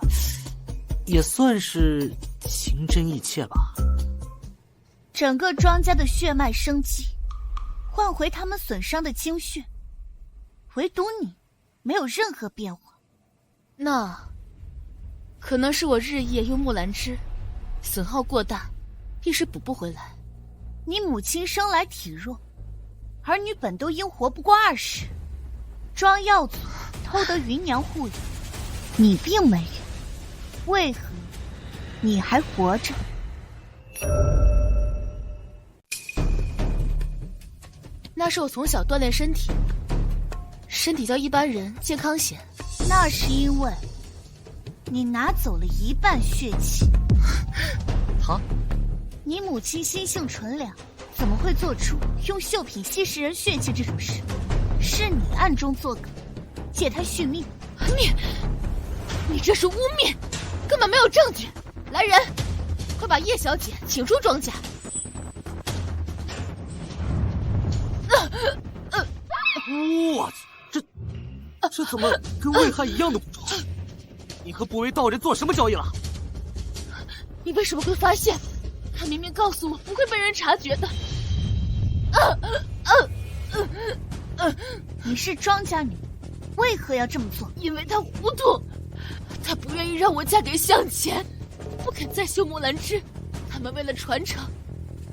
也算是情真意切吧。整个庄家的血脉生机，换回他们损伤的精血，唯独你没有任何变化。那可能是我日夜用木兰枝，损耗过大，一时补不回来。你母亲生来体弱，儿女本都应活不过20，庄耀祖偷得芸娘护养，你并没有，为何你还活着？那是我从小锻炼身体，身体较一般人健康些。那是因为你拿走了一半血气。好，你母亲心性纯良，怎么会做出用绣品吸食人血气这种事？是你暗中作梗，借她续命。你这是污蔑，根本没有证据。来人，快把叶小姐请出庄家。我去，这怎么跟魏汉一样的古丑？你和不为道人做什么交易了？你为什么会发现？他明明告诉我不会被人察觉的。你是庄家女，为何要这么做？因为他糊涂，他不愿意让我嫁给向前，不肯再修木兰枝。他们为了传承，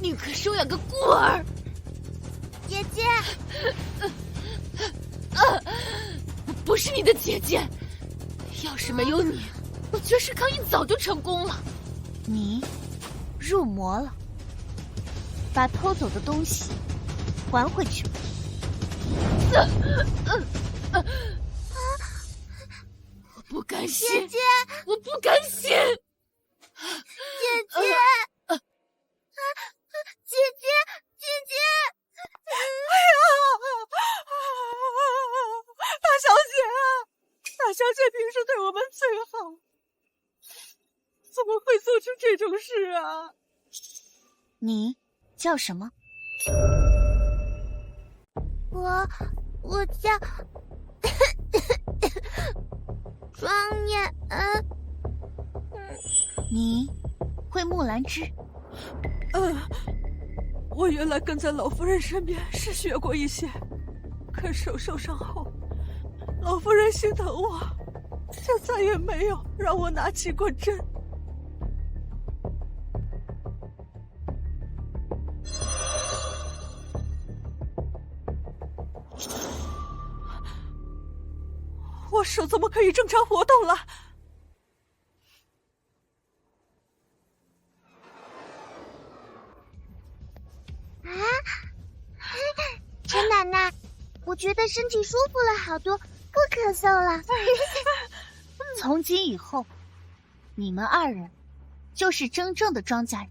宁可收养个孤儿。姐姐，我不是你的姐姐，要是没有你，我绝世康一早就成功了。你入魔了，把偷走的东西还回去吧。我不甘心，姐姐，我不甘心，姐姐，姐姐，姐姐。大小姐，大小姐平时对我们最好，怎么会做出这种事啊？你叫什么？我叫庄燕恩。你会木兰枝？我原来跟在老夫人身边是学过一些，可手受伤后，老夫人心疼我，就再也没有让我拿起过针。我手怎么可以正常活动了？陈奶奶，我觉得身体舒服了好多，不咳嗽了。从今以后，你们2人就是真正的庄家人。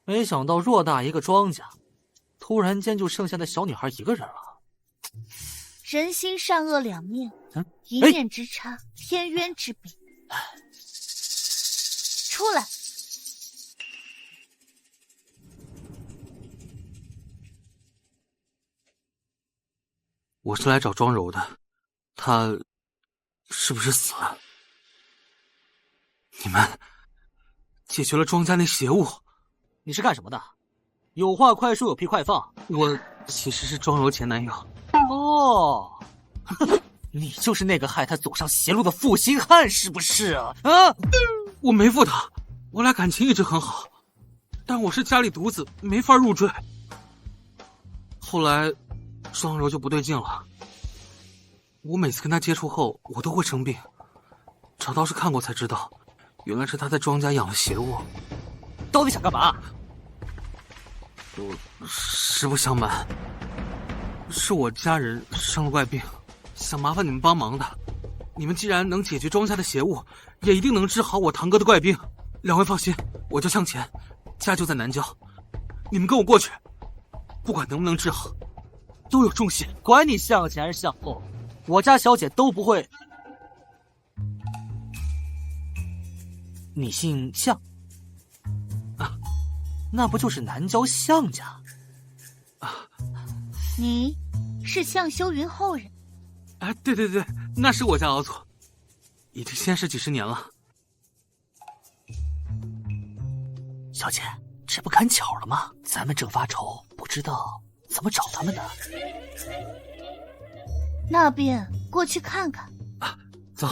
没想到偌大一个庄家，突然间就剩下那小女孩一个人了。人心善恶两面，一念之差，天渊之别。出来！我是来找庄柔的，她是不是死了？你们解决了庄家那邪物？你是干什么的？有话快说，有屁快放。我其实是庄柔前男友。哦，你就是那个害他走上邪路的负心汉，是不是啊？啊！我没负他，我俩感情一直很好，但我是家里独子，没法入赘。后来，庄柔就不对劲了。我每次跟他接触后，我都会生病。找道士看过才知道，原来是他在庄家养了邪物。到底想干嘛？实不相瞒，是我家人生了怪病，想麻烦你们帮忙的。你们既然能解决庄家的邪物，也一定能治好我堂哥的怪病。两位放心，我叫向前，家就在南郊，你们跟我过去，不管能不能治好，都有重谢。管你向前还是向后，我家小姐都不会。你姓向啊？那不就是南郊向家啊？你是向修云后人？哎，对对对，那是我家老祖，已经仙世几十年了。小姐，这不赶巧了吗？咱们正发愁，不知道怎么找他们呢。那便过去看看。啊，走。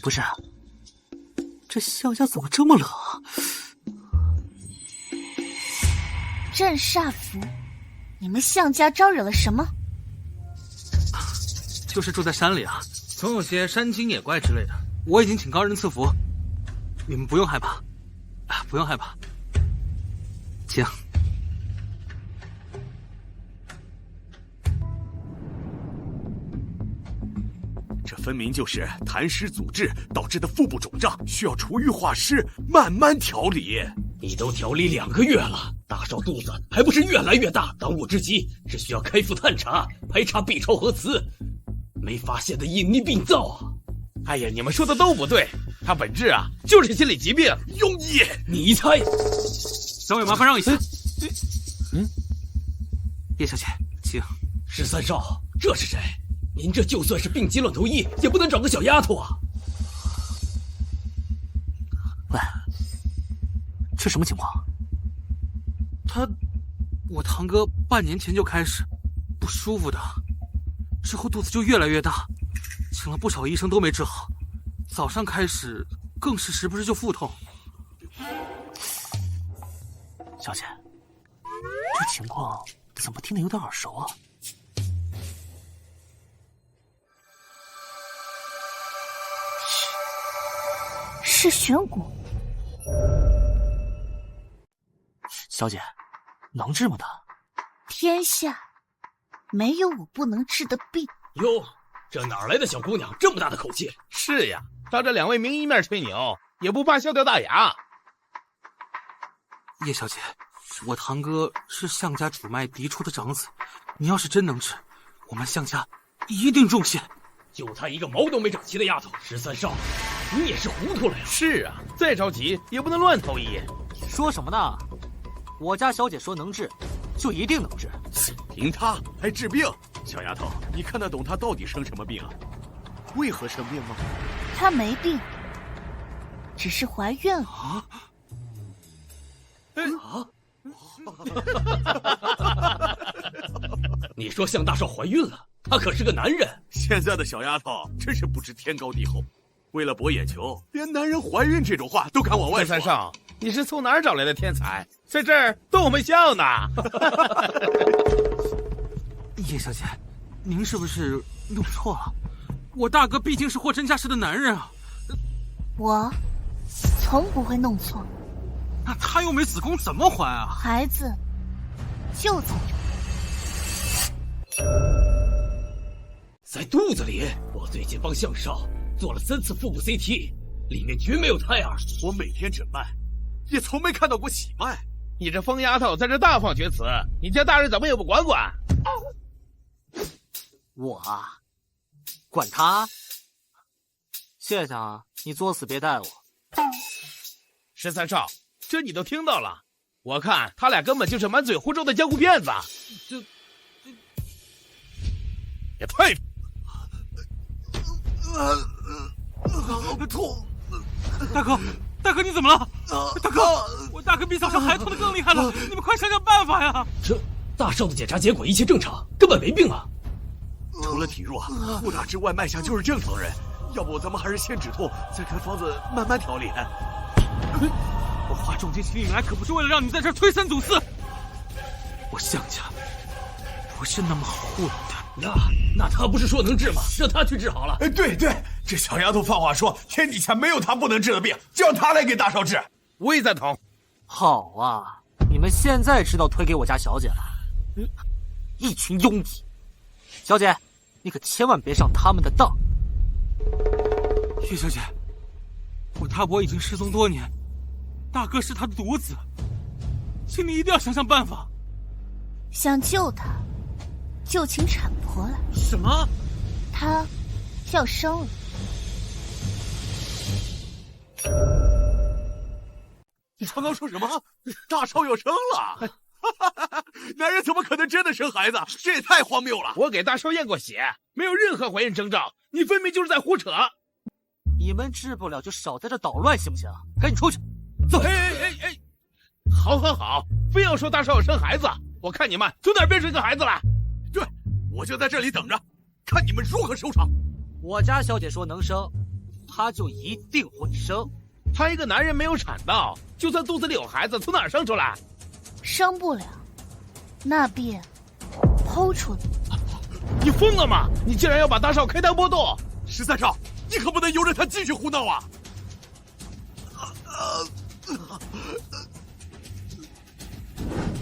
不是，这向家怎么这么冷啊？镇煞符，你们向家招惹了什么？就是住在山里啊，总有些山精野怪之类的。我已经请高人赐福，你们不用害怕，啊，不用害怕。请。这分明就是痰湿阻滞导致的腹部肿胀，需要除瘀化湿，慢慢调理。你都调理2个月了，大少肚子还不是越来越大？当务之急是需要开腹探查，排查 B 超和雌，没发现的隐匿病灶啊！哎呀，你们说的都不对，他本质啊就是心理疾病。庸医，你猜？小伟，麻烦让一下。叶小姐，请。13少，这是谁？您这就算是病急乱投医，也不能找个小丫头啊！喂，这什么情况？我堂哥半年前就开始不舒服的，之后肚子就越来越大，请了不少医生都没治好，早上开始更是时不时就腹痛。小姐，这情况怎么听得有点耳熟啊？是玄骨。小姐，能治吗？他天下没有我不能治的病。哟，这哪来的小姑娘这么大的口气？是呀，照这2位名医面吹牛，也不怕笑掉大牙。叶小姐，我堂哥是向家主脉嫡出的长子，你要是真能治，我们向家一定重谢。就她一个毛都没长齐的丫头，13少，你也是糊涂了呀！是啊，再着急也不能乱投医。说什么呢？我家小姐说能治，就一定能治。凭她还治病？小丫头，你看得懂她到底生什么病啊？为何生病吗？她没病，只是怀孕了。你说向大少怀孕了？他可是个男人。现在的小丫头真是不知天高地厚，为了博眼球，连男人怀孕这种话都敢往外说。13少，你是从哪儿找来的天才，在这儿逗我们笑呢？叶小姐，您是不是弄错了？我大哥毕竟是货真价实的男人啊。我从不会弄错。那他又没子宫，怎么怀啊？孩子就在这儿。在肚子里，我最近帮项少做了3次腹部 CT， 里面绝没有胎儿。我每天诊脉，也从没看到过喜脉。你这疯丫头在这大放厥词，你家大人怎么也不管管？我啊，管他！谢谢啊，你作死别带我。13少，这你都听到了？我看他俩根本就是满嘴胡诌的江湖骗子。这也太……好个痛！大哥，你怎么了？大哥，我大哥比早上还痛的更厉害了，你们快想想办法呀！这大少的检查结果一切正常，根本没病啊。除了体弱，不大之外脉象就是正常人。要不咱们还是先止痛，再开方子慢慢调理。我花重金请你们来，可不是为了让你们在这儿推三阻四。我项家不是那么好糊弄的。那他不是说能治吗？让他去治好了。对，这小丫头放话说，天底下没有她不能治的病，就让她来给大少治。我也赞同。好啊，你们现在知道推给我家小姐了？一群庸医。小姐，你可千万别上他们的当。叶小姐，我大伯已经失踪多年，大哥是他的独子，请你一定要想想办法。想救他，就请产婆来。什么？他要生了。你刚刚说什么？大少要生了？男人怎么可能真的生孩子？这也太荒谬了！我给大少验过血，没有任何怀孕征兆，你分明就是在胡扯。你们治不了就少在这捣乱行不行？赶紧出去，走！哎，好，非要说大少要生孩子，我看你们从哪儿变出一个孩子来。对，我就在这里等着，看你们如何收场。我家小姐说能生，她就一定会生。她一个男人没有产道，就算肚子里有孩子，从哪儿生出来？生不了，那便剖出来。你疯了吗？你竟然要把大少开膛破肚！13少，你可不能由着他继续胡闹啊！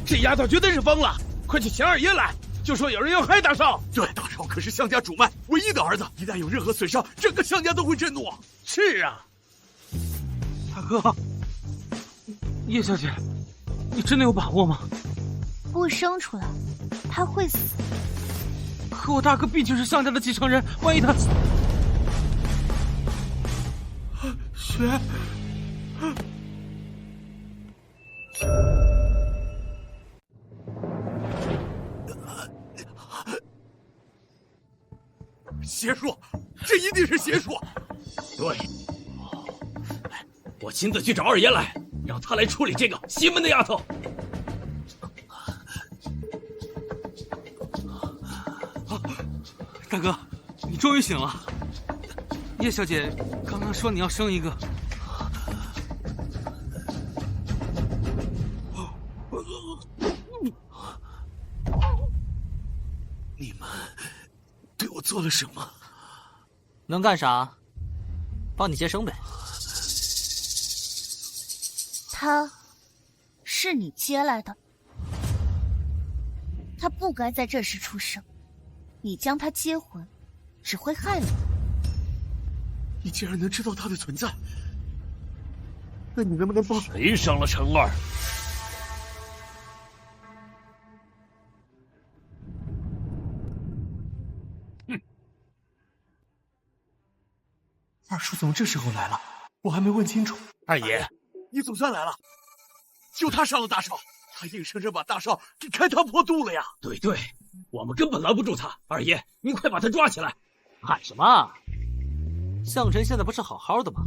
这丫头绝对是疯了！快去请二爷来，就说有人要害大少。对，大少可是项家主脉，唯一的儿子，一旦有任何损伤，整个项家都会震怒。是啊，大哥，叶小姐，你真的有把握吗？不生出来，他会死。可我大哥毕竟是项家的继承人，万一他……雪，邪术，这一定是邪术。对，我亲自去找二爷来，让他来处理这个邪门的丫头。大哥，你终于醒了。叶小姐刚刚说你要生一个。你们对我做了什么？能干啥？帮你接生呗。他是你接来的，他不该在这时出生。你将他接回，只会害了我。你竟然能知道他的存在，那你能不能帮？谁伤了陈二？二叔怎么这时候来了？我还没问清楚。二爷，你总算来了，就他伤了大少，他硬生生把大少给开膛破肚了呀！对，我们根本拦不住他。二爷，您快把他抓起来！喊什么？项晨现在不是好好的吗？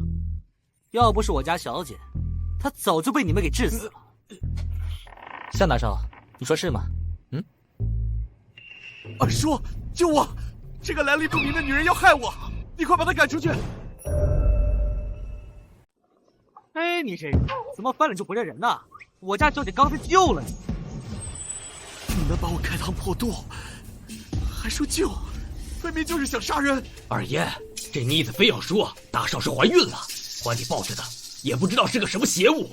要不是我家小姐，他早就被你们给治死了。项大少，你说是吗？二叔，救我！这个来历不明的女人要害我，你快把她赶出去！哎，你这人怎么翻脸就不认人呢？我家小姐刚才救了你。你们把我开膛破肚，还说救，分明就是想杀人。二爷，这妮子非要说大少是怀孕了，怀里抱着的也不知道是个什么邪物。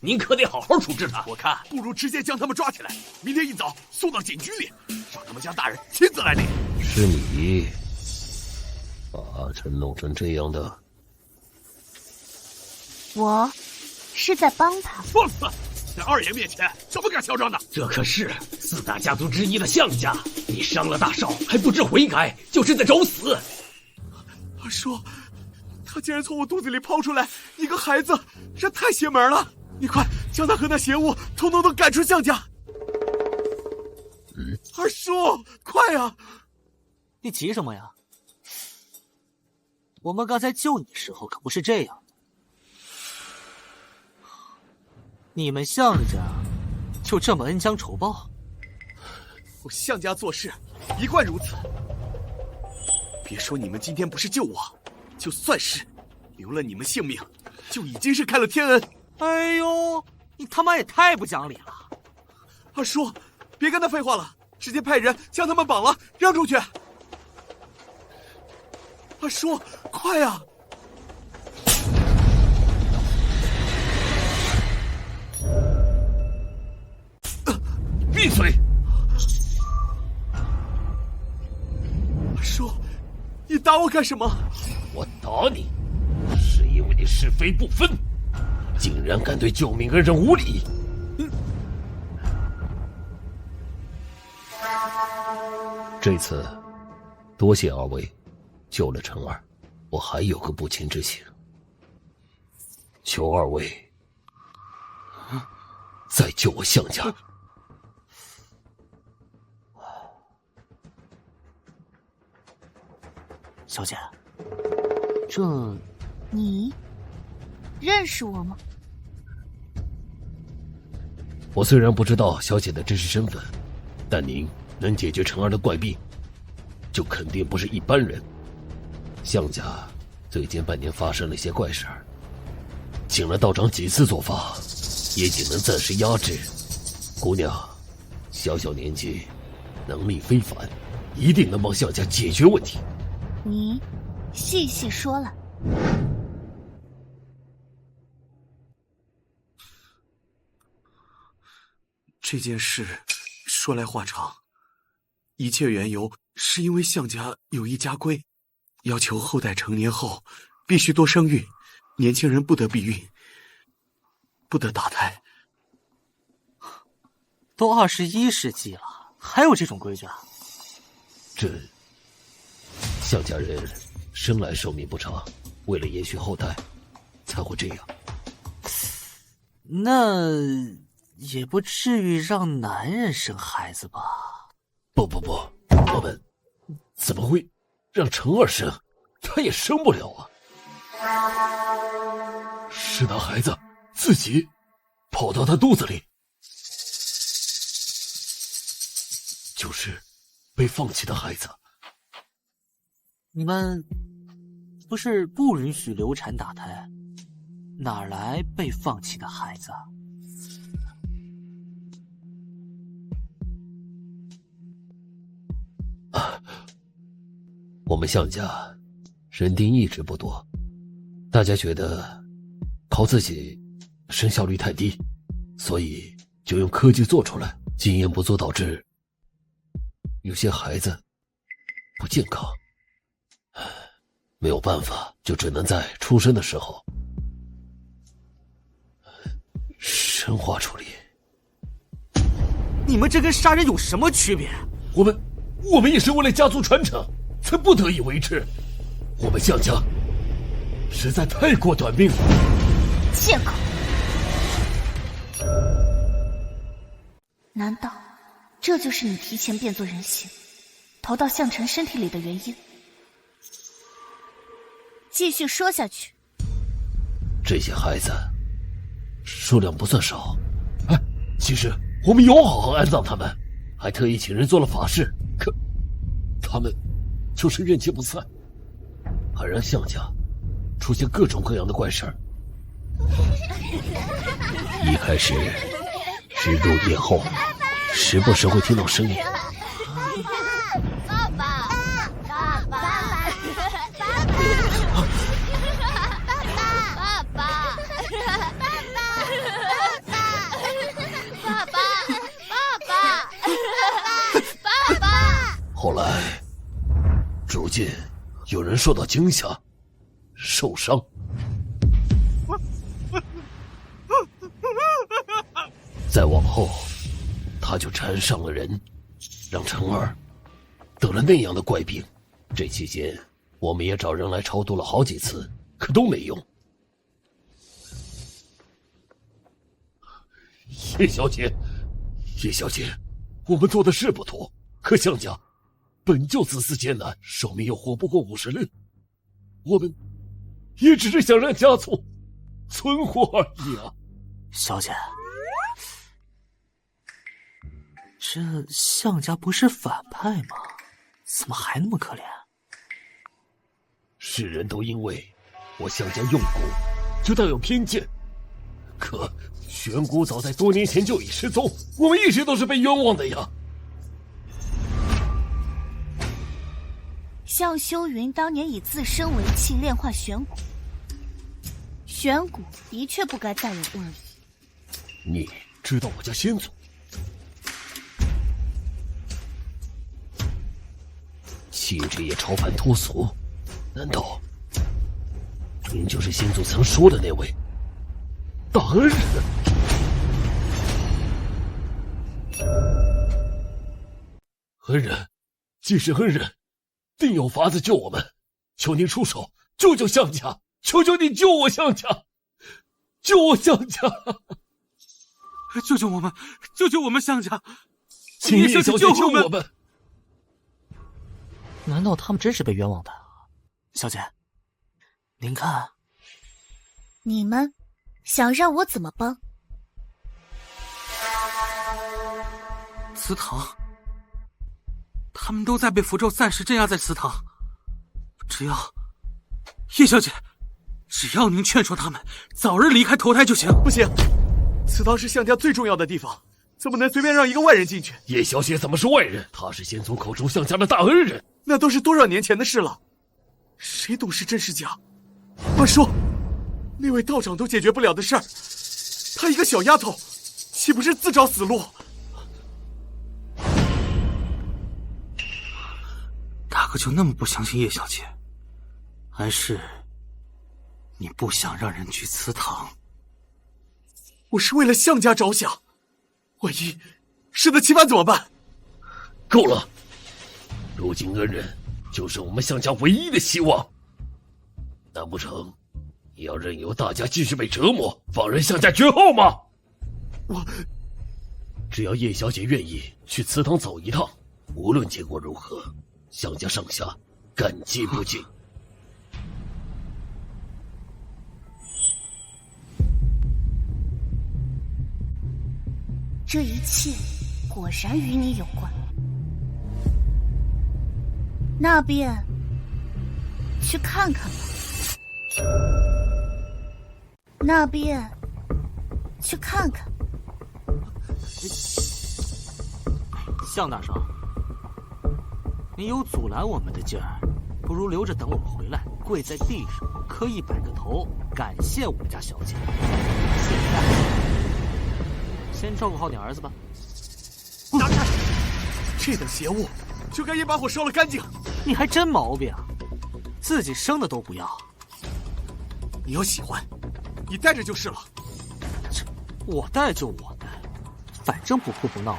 您可得好好处置他。我看不如直接将他们抓起来，明天一早送到警局里，让他们江大人亲自来领。是你把阿琛弄成这样的？我是在帮他。放肆！在二爷面前怎么敢嚣张的？这可是4大家族之一的项家，你伤了大少还不知悔改，就是在找死。二叔，他竟然从我肚子里抛出来一个孩子，这太邪门了！你快将他和那邪物统统都赶出项家！二叔，快呀！你急什么呀？我们刚才救你时候可不是这样的。你们项家就这么恩将仇报？我项家做事一贯如此。别说你们今天不是救我，就算是留了你们性命，就已经是开了天恩。哎呦，你他妈也太不讲理了！二叔，别跟他废话了，直接派人将他们绑了，让出去。二叔，快呀！闭嘴！二叔，你打我干什么？我打你，是因为你是非不分，竟然敢对救命恩人无礼。这次多谢二位救了陈儿，我还有个不情之请，求二位再救我项家。小姐，这你认识我吗？我虽然不知道小姐的真实身份，但您能解决陈儿的怪病，就肯定不是一般人。项家最近半年发生了些怪事儿，请了道长几次做法，也仅能暂时压制。姑娘，小小年纪，能力非凡，一定能帮项家解决问题。你细细说来。这件事说来话长，一切缘由是因为项家有一家规，要求后代成年后必须多生育，年轻人不得避孕，不得打胎。都21世纪了，还有这种规矩啊？这项家人生来寿命不长，为了延续后代，才会这样。那也不至于让男人生孩子吧？不，我们怎么会让陈儿生？他也生不了啊！是那孩子自己跑到他肚子里，就是被放弃的孩子。你们不是不允许流产打胎，哪来被放弃的孩子啊？我们项家人丁一直不多，大家觉得靠自己生效率太低，所以就用科技做出来，经验不足导致有些孩子不健康。没有办法，就只能在出生的时候生化处理。你们这跟杀人有什么区别？我们也是为了家族传承才不得已为之。我们项家实在太过短命了。借口？难道这就是你提前变作人形，投到项城身体里的原因？继续说下去。这些孩子数量不算少，其实我们有好好安葬他们，还特意请人做了法事，可他们就是怨气不散，还让项家出现各种各样的怪事儿。一开始是入夜后，时不时会听到声音。爸爸，爸爸，爸爸，爸爸，爸爸，爸爸，近有人受到惊吓，受伤。再往后，他就缠上了人，让陈二得了那样的怪病。这期间，我们也找人来超度了好几次，可都没用。叶小姐，叶小姐，我们做的是不妥，可项家本就子嗣艰难，寿命又活不过50年，我们也只是想让家族存活而已啊。小姐，这项家不是反派吗？怎么还那么可怜？世人都因为我项家用功，就带有偏见。可玄姑早在多年前就已失踪，我们一直都是被冤枉的呀。向修云当年以自身为器炼化玄骨，玄骨的确不该再有恶意。你知道我家先祖气质也超凡脱俗，难道您就是先祖曾说的那位大恩人？恩人，既是恩人，定有法子救我们，求您出手，救救项家！求求你救我项家，救我项家！救救我们，救救我们项家！请叶小姐救我们！难道他们真是被冤枉的？小姐，您看，你们想让我怎么帮？祠堂，他们都在被符咒暂时镇压在祠堂。只要叶小姐，只要您劝说他们早日离开投胎就行。不行，祠堂是项家最重要的地方，怎么能随便让一个外人进去？叶小姐怎么是外人？她是先祖口中项家的大恩人，那都是多少年前的事了，谁懂是真是假？慢说，那位道长都解决不了的事儿，她一个小丫头，岂不是自找死路？大哥就那么不相信叶小姐，还是你不想让人去祠堂？我是为了项家着想，万一适得其反怎么办？够了！如今恩人就是我们项家唯一的希望，难不成你要任由大家继续被折磨，放任项家绝后吗？只要叶小姐愿意去祠堂走一趟，无论结果如何，项家上下感激不尽。这一切果然与你有关。那便去看看吧。那便去看看。项大圣，你有阻拦我们的劲儿，不如留着等我们回来，跪在地上磕100个头，感谢我们家小姐。现在先照顾好你儿子吧。拿开！这等邪物，就该一把火烧了干净。你还真毛病，自己生的都不要。你要喜欢，你带着就是了。我带就我带，反正不哭不闹。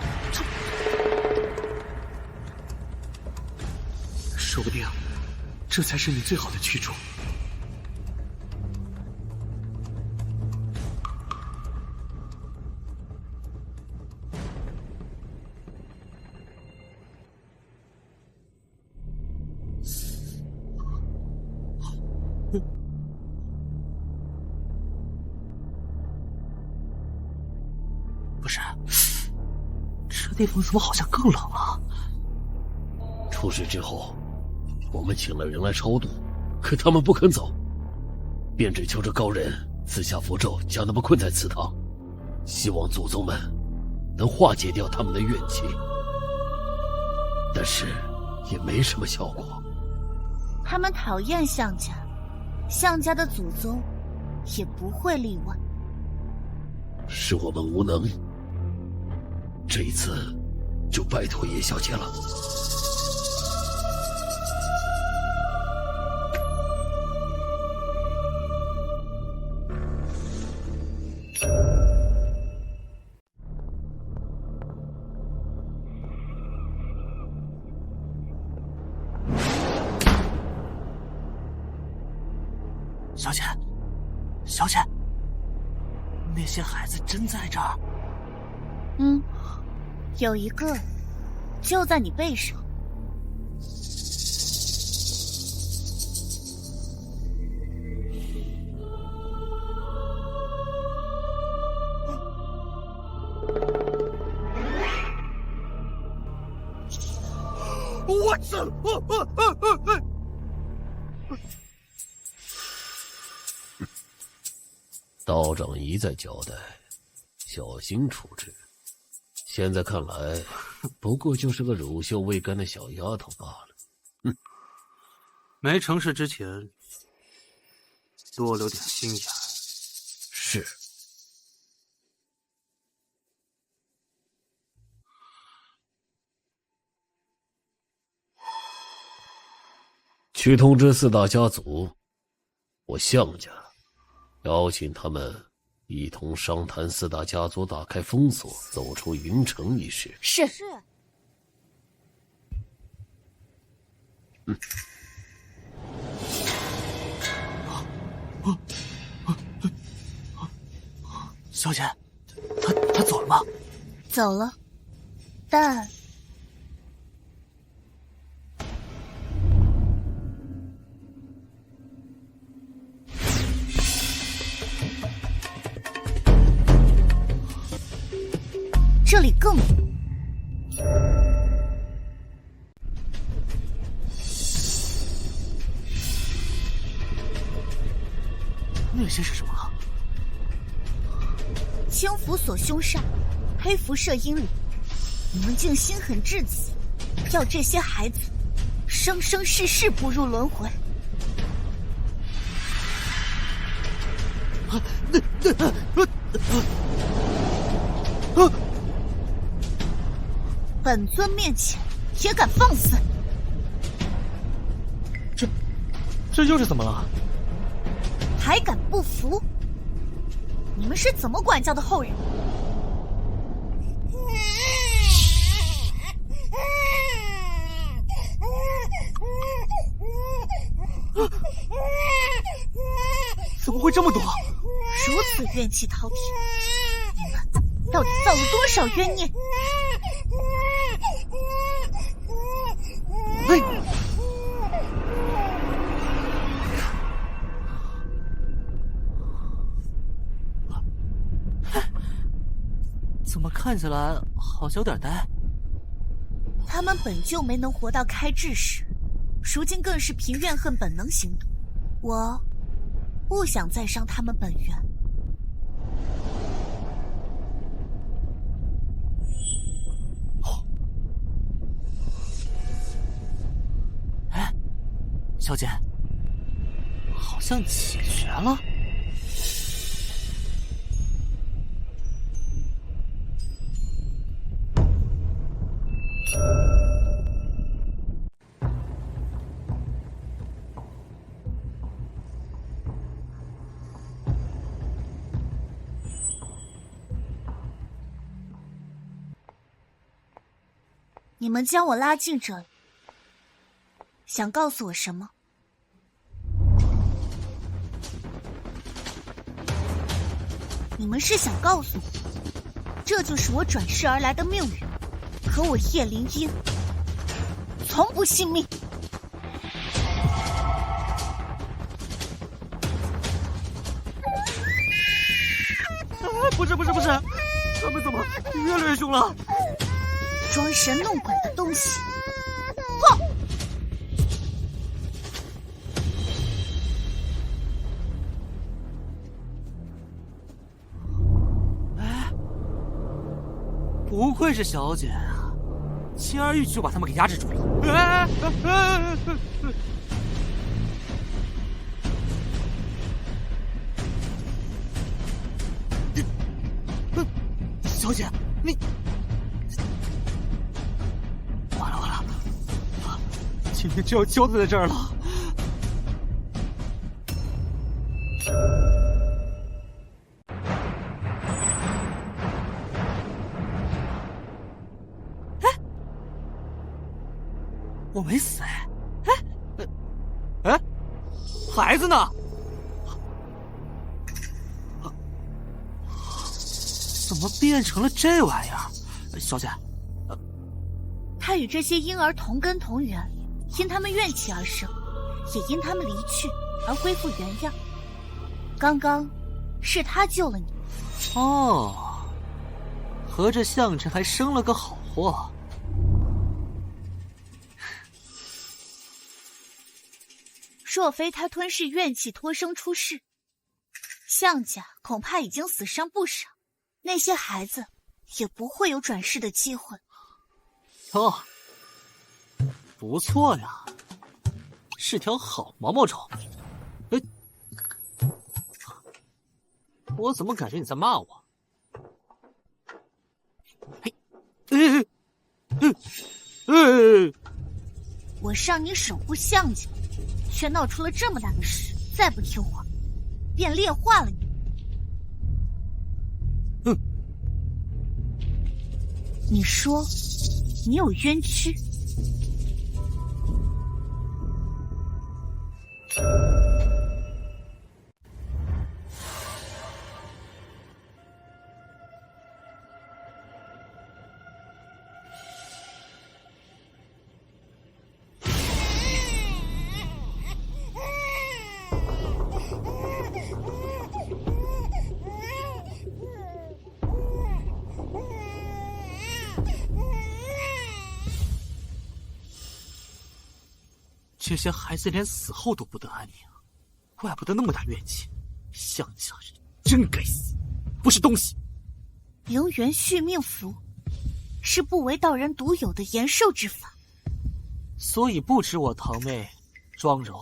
说不定，这才是你最好的去处。不是，这地方怎么好像更冷了？出事之后，我们请了人来超度，可他们不肯走，便只求着高人赐下符咒，将他们困在祠堂，希望祖宗们能化解掉他们的怨气。但是也没什么效果。他们讨厌项家，项家的祖宗也不会例外。是我们无能，这一次就拜托叶小姐了。小姐，小姐，那些孩子真在这儿？有一个就在你背上。我操！道长一再交代，小心处置。现在看来，不过就是个乳臭未干的小丫头罢了。没成事之前，多留点心眼。是。去通知四大家族，我项家邀请他们一同商谈四大家族打开封锁、走出云城一事。是。小姐，他走了吗？走了，但这里更那些是什么？青符锁凶煞，黑符摄阴灵，你们竟心狠至此，要这些孩子生生世世步入轮回。本尊面前也敢放肆？这又是怎么了？还敢不服？你们是怎么管教的后人？怎么会这么多？如此怨气滔天，你们到底造了多少冤孽？怎么看起来好像有点呆？他们本就没能活到开智时，如今更是凭怨恨本能行动。我不想再伤他们本源。哎，小姐，好像起决了。你们将我拉进这里，想告诉我什么？你们是想告诉我，这就是我转世而来的命运？可我叶灵音从不信命。不是，他们怎么越来越凶了？装神弄鬼的东西！哼！哎，不愧是小姐啊，轻而易举就把他们给压制住了。小姐，你完了，今天就要交代在这儿了。哎，我没死哎，孩子呢？怎么变成了这玩意儿？小姐，他与这些婴儿同根同源，因他们怨气而生，也因他们离去而恢复原样。刚刚是他救了你。哦，合着向晨还生了个好货。若非他吞噬怨气脱生出世，向家恐怕已经死伤不少，那些孩子也不会有转世的机会。哦，不错呀，是条好毛毛虫。哎，我怎么感觉你在骂我？我让你守护向家，却闹出了这么大的事，再不听话，便炼化了你。你说你有冤屈？这些孩子连死后都不得安宁，怪不得那么大怨气。向家人真该死，不是东西。流元续命符是不为道人独有的延寿之法，所以不止我堂妹庄柔，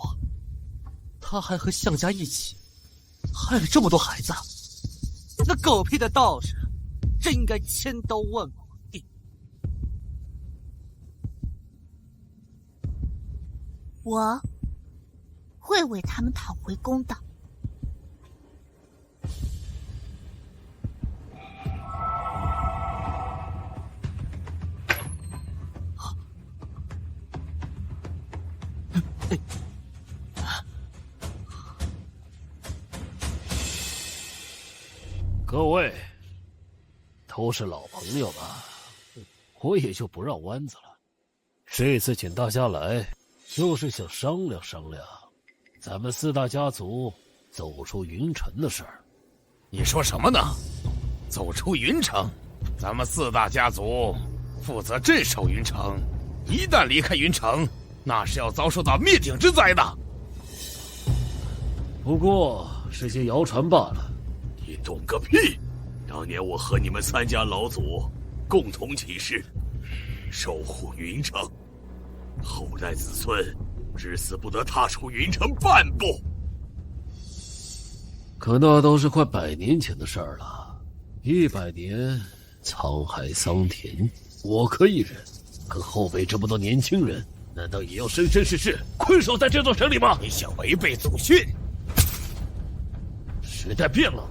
她还和向家一起害了这么多孩子。那狗屁的道士真应该千刀万剐地。我会为他们讨回公道。各位都是老朋友吧，我也就不绕弯子了。这次请大家来，就是想商量商量咱们四大家族走出云城的事儿。你说什么呢？走出云城？咱们四大家族负责镇守云城，一旦离开云城，那是要遭受到灭顶之灾的。不过是些谣传罢了。你懂个屁！当年我和你们三家老祖共同起誓，守护云城，后代子孙至死不得踏出云城半步。可那都是快100年前的事儿了，100年沧海桑田，我可以忍，可后辈这么多年轻人，难道也要生生世世困守在这座城里吗？你想违背祖训？时代变了，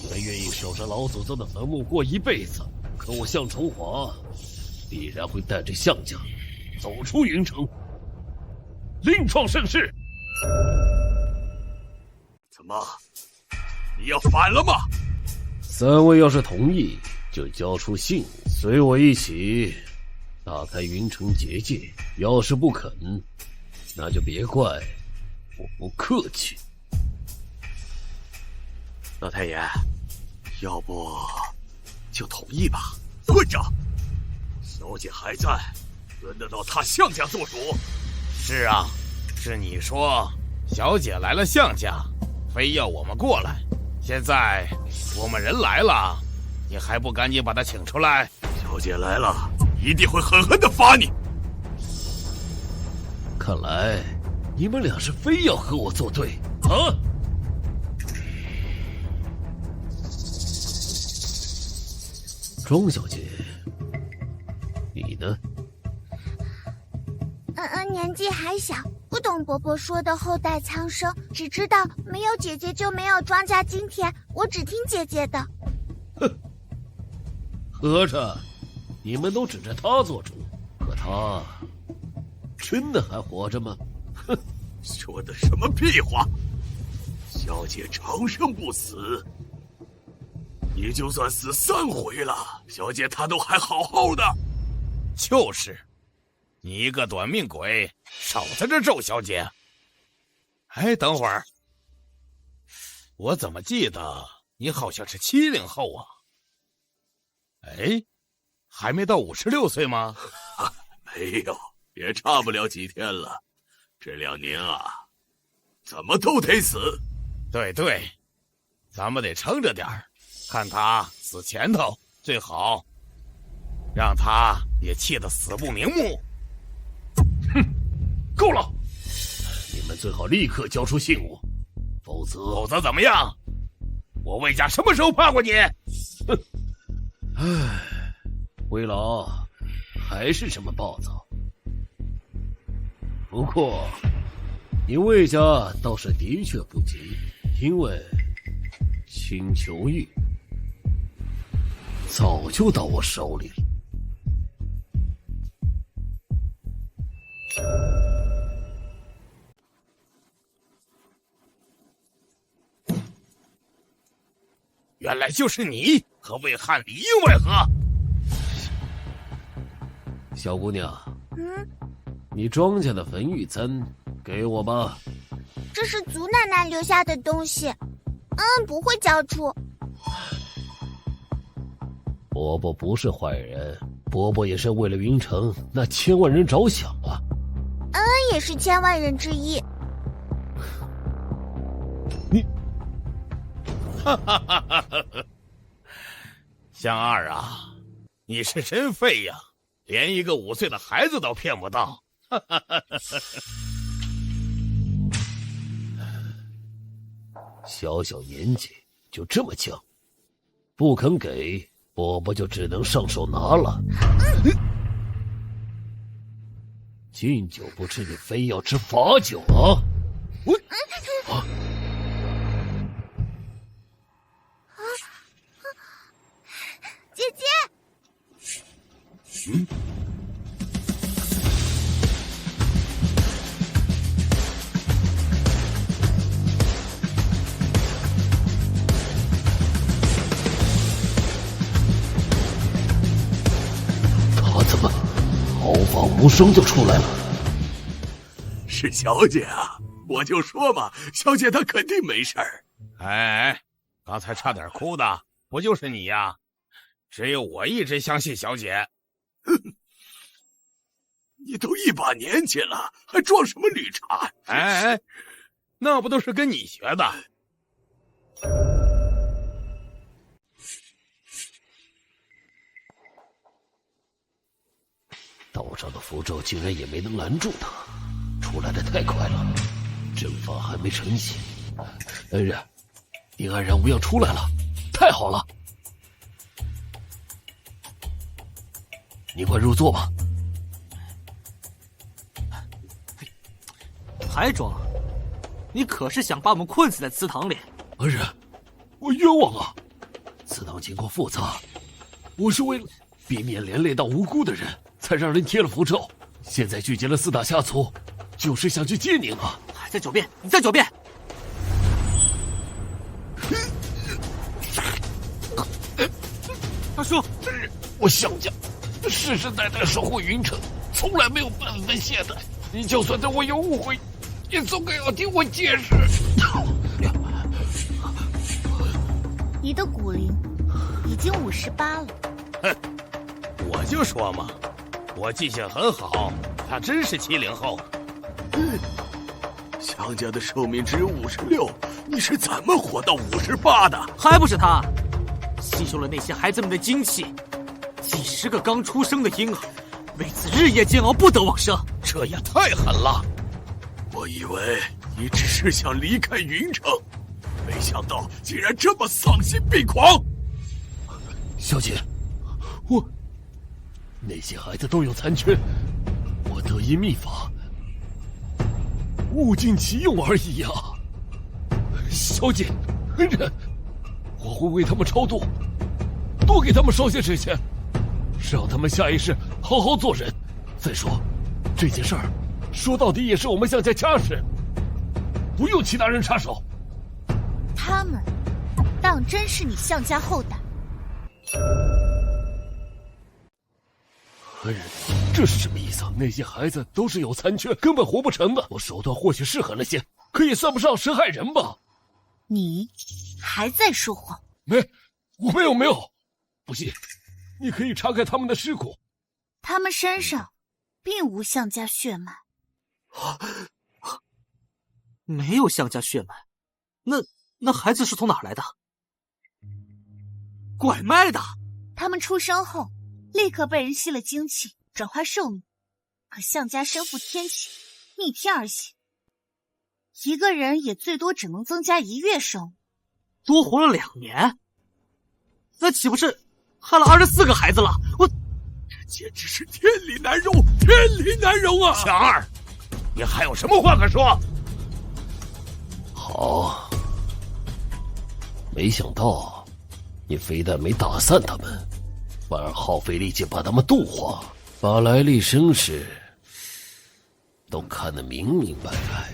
你们愿意守着老祖宗的坟墓过一辈子，可我向崇华必然会带着向家走出云城，另创盛世。怎么，你要反了吗？3位要是同意，就交出信物，随我一起打开云城结界；要是不肯，那就别怪我不客气。老太爷，要不就同意吧。混账！小姐还在，轮得到她向家做主？是啊，是你说小姐来了向家，非要我们过来。现在我们人来了，你还不赶紧把她请出来？小姐来了，一定会狠狠地罚你。看来你们俩是非要和我作对啊！庄小姐，你呢？年纪还小，不懂伯伯说的后代苍生，只知道没有姐姐就没有庄家今天，我只听姐姐的。哼，合着你们都指着他做主，可他真的还活着吗？哼，说的什么屁话！小姐长生不死，你就算死3回了，小姐她都还好好的。就是，你一个短命鬼，少在这咒小姐。哎，等会儿，我怎么记得你好像是70后啊？哎，还没到56岁吗？没有，也差不了几天了。这2年啊，怎么都得死。对对，咱们得撑着点儿，看他死前头，最好让他也气得死不瞑目。哼，够了！你们最好立刻交出信物，否则怎么样？我魏家什么时候怕过你？哼！唉，魏老还是这么暴躁。不过，你魏家倒是的确不急，因为青裘玉早就到我手里了。原来就是你和魏翰里应外合。小姑娘，你庄稼的焚玉簪给我吧。这是祖奶奶留下的东西，不会交出。伯伯不是坏人，伯伯也是为了云城那1000万人着想啊。恩恩也是1000万人之一。你，哈哈哈哈哈！香二啊，你是真废呀，连一个5岁的孩子都骗不到。哈哈哈哈哈！小小年纪就这么犟，不肯给，伯伯就只能上手拿了。敬酒不吃，你非要吃罚酒啊！我啊！姐姐，他怎么毫发无伤就出来了？是小姐啊，我就说嘛，小姐她肯定没事儿。哎，刚才差点哭的不就是你呀？只有我一直相信小姐。你都一把年纪了，还装什么绿茶？哎，那不都是跟你学的？道上的符咒竟然也没能拦住他，出来的太快了，阵法还没成型。恩人，你安然无恙出来了，太好了！你快入座吧。还装？你可是想把我们困死在祠堂里？恩人，我冤枉啊！祠堂情况复杂，我是为了避免连累到无辜的人，才让人贴了符咒。现在聚集了4大家族，就是想去接您啊！还在狡辩？你在狡辩？大叔，我向家世世代代守护云城，从来没有半分懈怠。你就算对我有误会，也总该要听我解释。你的骨龄已经58了。哼，我就说嘛，我记性很好，他真是70后。香家的寿命只有56，你是怎么活到58的？还不是他吸收了那些孩子们的精气，几10个刚出生的婴儿为此日夜煎熬，不得往生。这也太狠了！我以为你只是想离开云城，没想到竟然这么丧心病狂。小姐，那些孩子都有残缺，我得一秘法，物尽其用而已啊。小姐，恩人，我会为他们超度，多给他们烧些纸钱，让他们下一世好好做人。再说，这件事儿说到底也是我们向家家事，不用其他人插手。他们当真是你向家后代，这是什么意思？那些孩子都是有残缺，根本活不成的。我手段或许是狠了些，可也算不上深害人吧？你还在说谎？我没有。不信，你可以查看他们的尸骨。他们身上并无项家血脉。没有项家血脉，那孩子是从哪儿来的？拐卖的。他们出生后立刻被人吸了精气，转化寿命。可项家身负天启，逆天而行，一个人也最多只能增加1月寿命，多活了2年，那岂不是害了24个孩子了？我这简直是天理难容，天理难容啊！强儿，你还有什么话可说？好，没想到你非但没打散他们，反而耗费力气把他们度化，把来历身世都看得明明白白。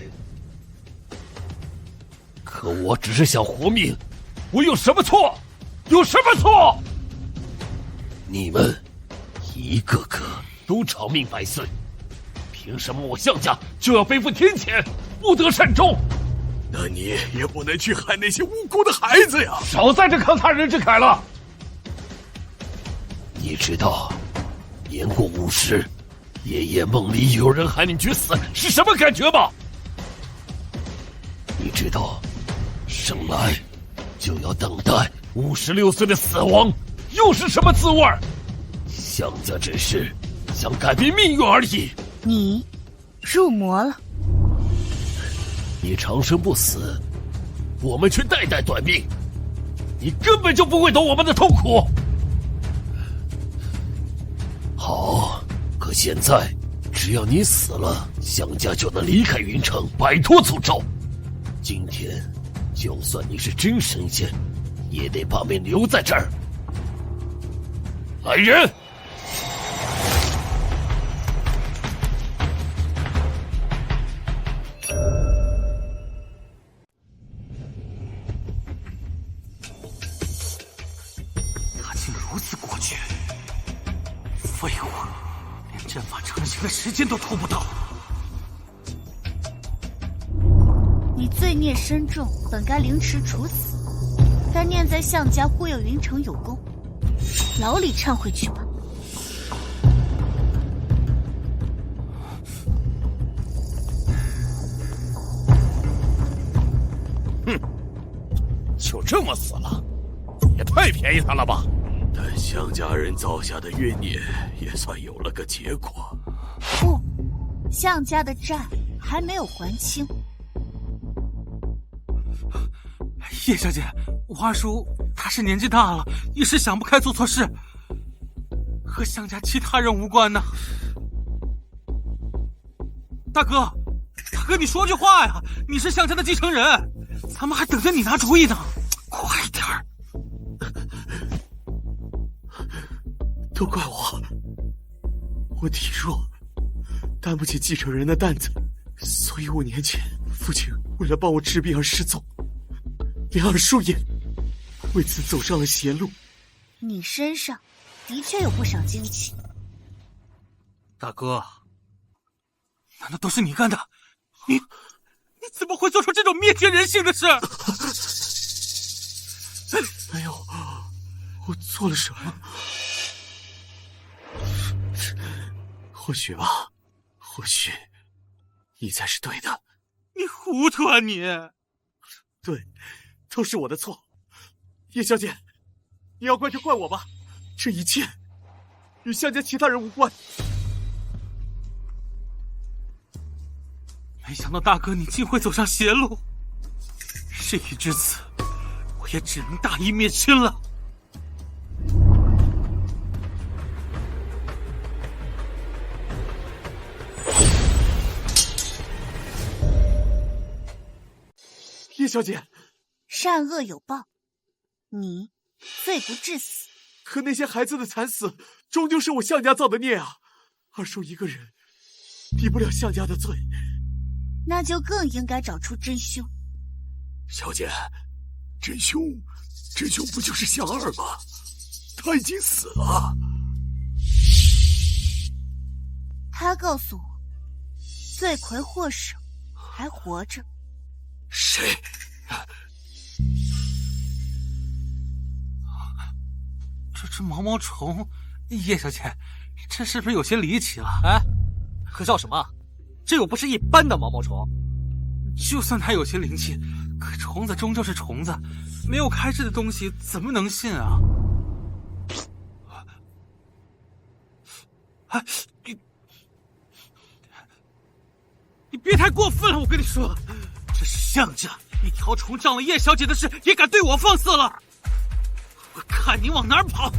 可我只是想活命，我有什么错？有什么错？你们一个个都长命100岁，凭什么我项家就要背负天谴，不得善终？那你也不能去害那些无辜的孩子呀！少在这慷他人之慨了。你知道，年过50，夜夜梦里有人喊你去死是什么感觉吗？你知道，生来就要等待56岁的死亡又是什么滋味？项家只是想改变命运而已。你入魔了。你长生不死，我们却代代短命，你根本就不会懂我们的痛苦。好，可现在只要你死了，项家就能离开云城，摆脱诅咒。今天，就算你是真神仙，也得把命留在这儿。来人！废物，连阵法成型的时间都拖不到。你罪孽深重，本该凌迟处死，但念在项家忽悠云城有功，牢里忏悔去吧。哼，就这么死了，也太便宜他了吧！但项家人造下的冤孽也算有了个结果。不，项家的债还没有还清。叶小姐，我二叔他是年纪大了，一时想不开做错事，和项家其他人无关呢。大哥，你说句话呀！你是项家的继承人，咱们还等着你拿主意呢，快点儿！都怪我体弱，担不起继承人的担子，所以5年前父亲为了帮我治病而失踪，连二叔也为此走上了邪路。你身上的确有不少精气。大哥，难道都是你干的？你怎么会做出这种灭绝人性的事？没有，我做了什么？或许吧，或许你才是对的。你糊涂啊你！对，都是我的错。叶小姐，你要怪就怪我吧，这一切与项家其他人无关。没想到大哥你竟会走上邪路，事已至此，我也只能大义灭亲了。叶小姐，善恶有报，你罪不至死。可那些孩子的惨死，终究是我项家造的孽啊！二叔一个人抵不了项家的罪，那就更应该找出真凶。小姐，真凶不就是项二吗？他已经死了。他告诉我，罪魁祸首还活着。谁？这只毛毛虫，叶小姐，这是不是有些离奇了？哎，可笑什么？这又不是一般的毛毛虫。就算它有些灵气，可虫子终究是虫子，没有开智的东西怎么能信啊？哎，你别太过分了，我跟你说，这是项家一条虫仗了叶小姐的事，也敢对我放肆了！我看你往哪儿跑！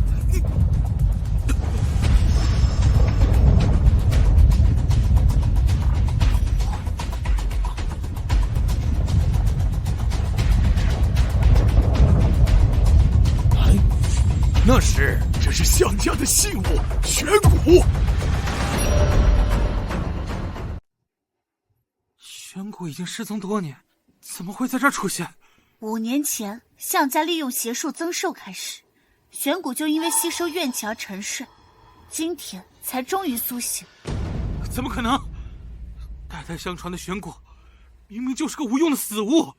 这是项家的信物玄骨。玄骨已经失踪多年，怎么会在这儿出现？5年前，项家利用邪术增寿开始，玄骨就因为吸收怨气而沉睡，今天才终于苏醒。怎么可能？代代相传的玄骨，明明就是个无用的死物。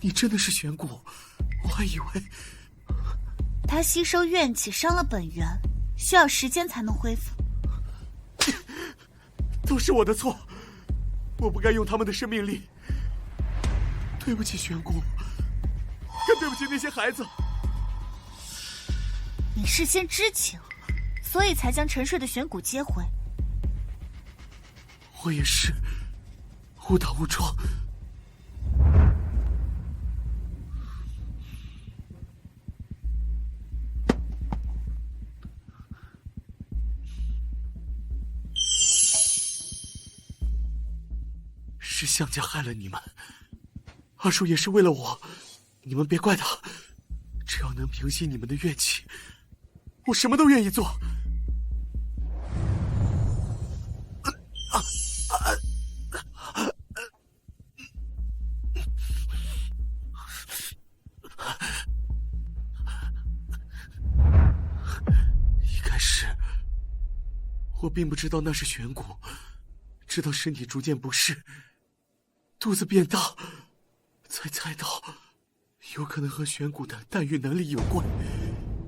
你真的是玄骨，我还以为……他吸收怨气伤了本源，需要时间才能恢复。都是我的错，我不该用他们的生命力。对不起，玄骨，更对不起那些孩子。你事先知情，所以才将沉睡的玄骨接回。我也是误打误撞。是项家害了你们，二叔也是为了我，你们别怪他。只要能平息你们的怨气，我什么都愿意做。一开始，我并不知道那是玄骨，直到身体逐渐不适。肚子变大，才猜到，有可能和玄骨的代孕能力有关。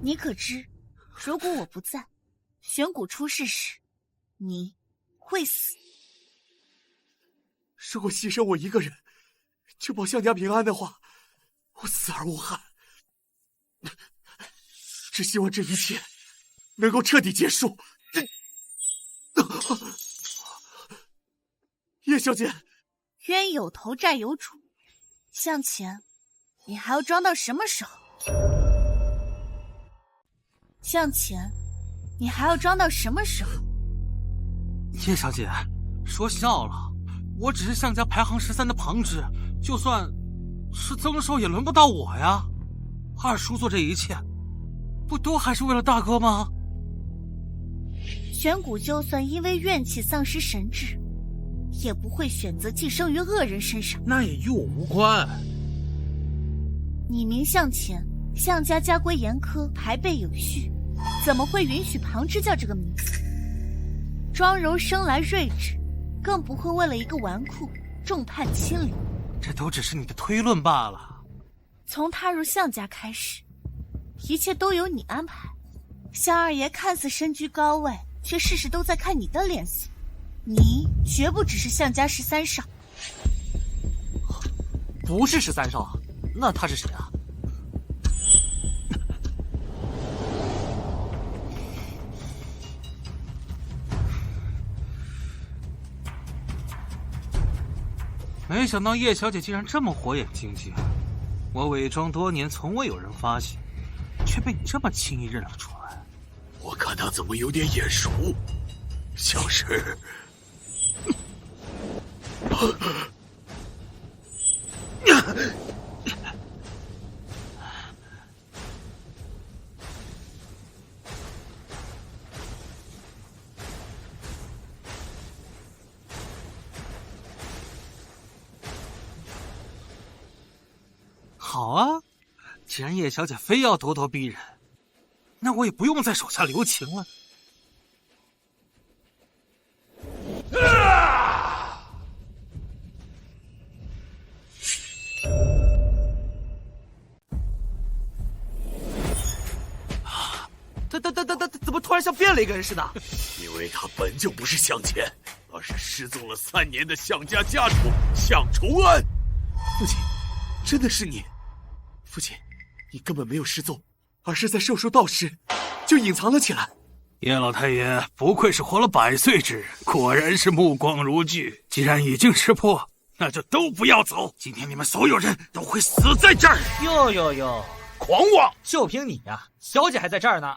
你可知，如果我不在，玄骨出世时，你会死。如果牺牲我一个人，就保项家平安的话，我死而无憾。只希望这一切能够彻底结束。叶小姐。冤有头债有主，向前，你还要装到什么时候？向前，你还要装到什么时候？叶小姐，说笑了，我只是项家排行13的旁支，就算是增寿也轮不到我呀。二叔做这一切，不都还是为了大哥吗？玄骨就算因为怨气丧失神智，也不会选择寄生于恶人身上。那也与我无关。你名向前，项家家规严苛，排辈有序，怎么会允许旁支叫这个名字？庄柔生来睿智，更不会为了一个纨绔众叛亲离。这都只是你的推论罢了。从踏入项家开始，一切都由你安排。项二爷看似身居高位，却事事都在看你的脸色。你绝不只是项家13少。不是13少，那他是谁啊？没想到叶小姐竟然这么火眼金睛，我伪装多年从未有人发现，却被你这么轻易认了出来。我看他怎么有点眼熟，像是……好啊，既然叶小姐非要咄咄逼人，那我也不用在手下留情了。他怎么突然像变了一个人似的？因为他本就不是向前，而是失踪了3年的向家家主向崇安。父亲，真的是你？父亲，你根本没有失踪，而是在寿数到时就隐藏了起来。叶老太爷不愧是活了100岁之人，果然是目光如炬。既然已经识破，那就都不要走。今天你们所有人都会死在这儿。哟，狂妄！就凭你呀，小姐还在这儿呢。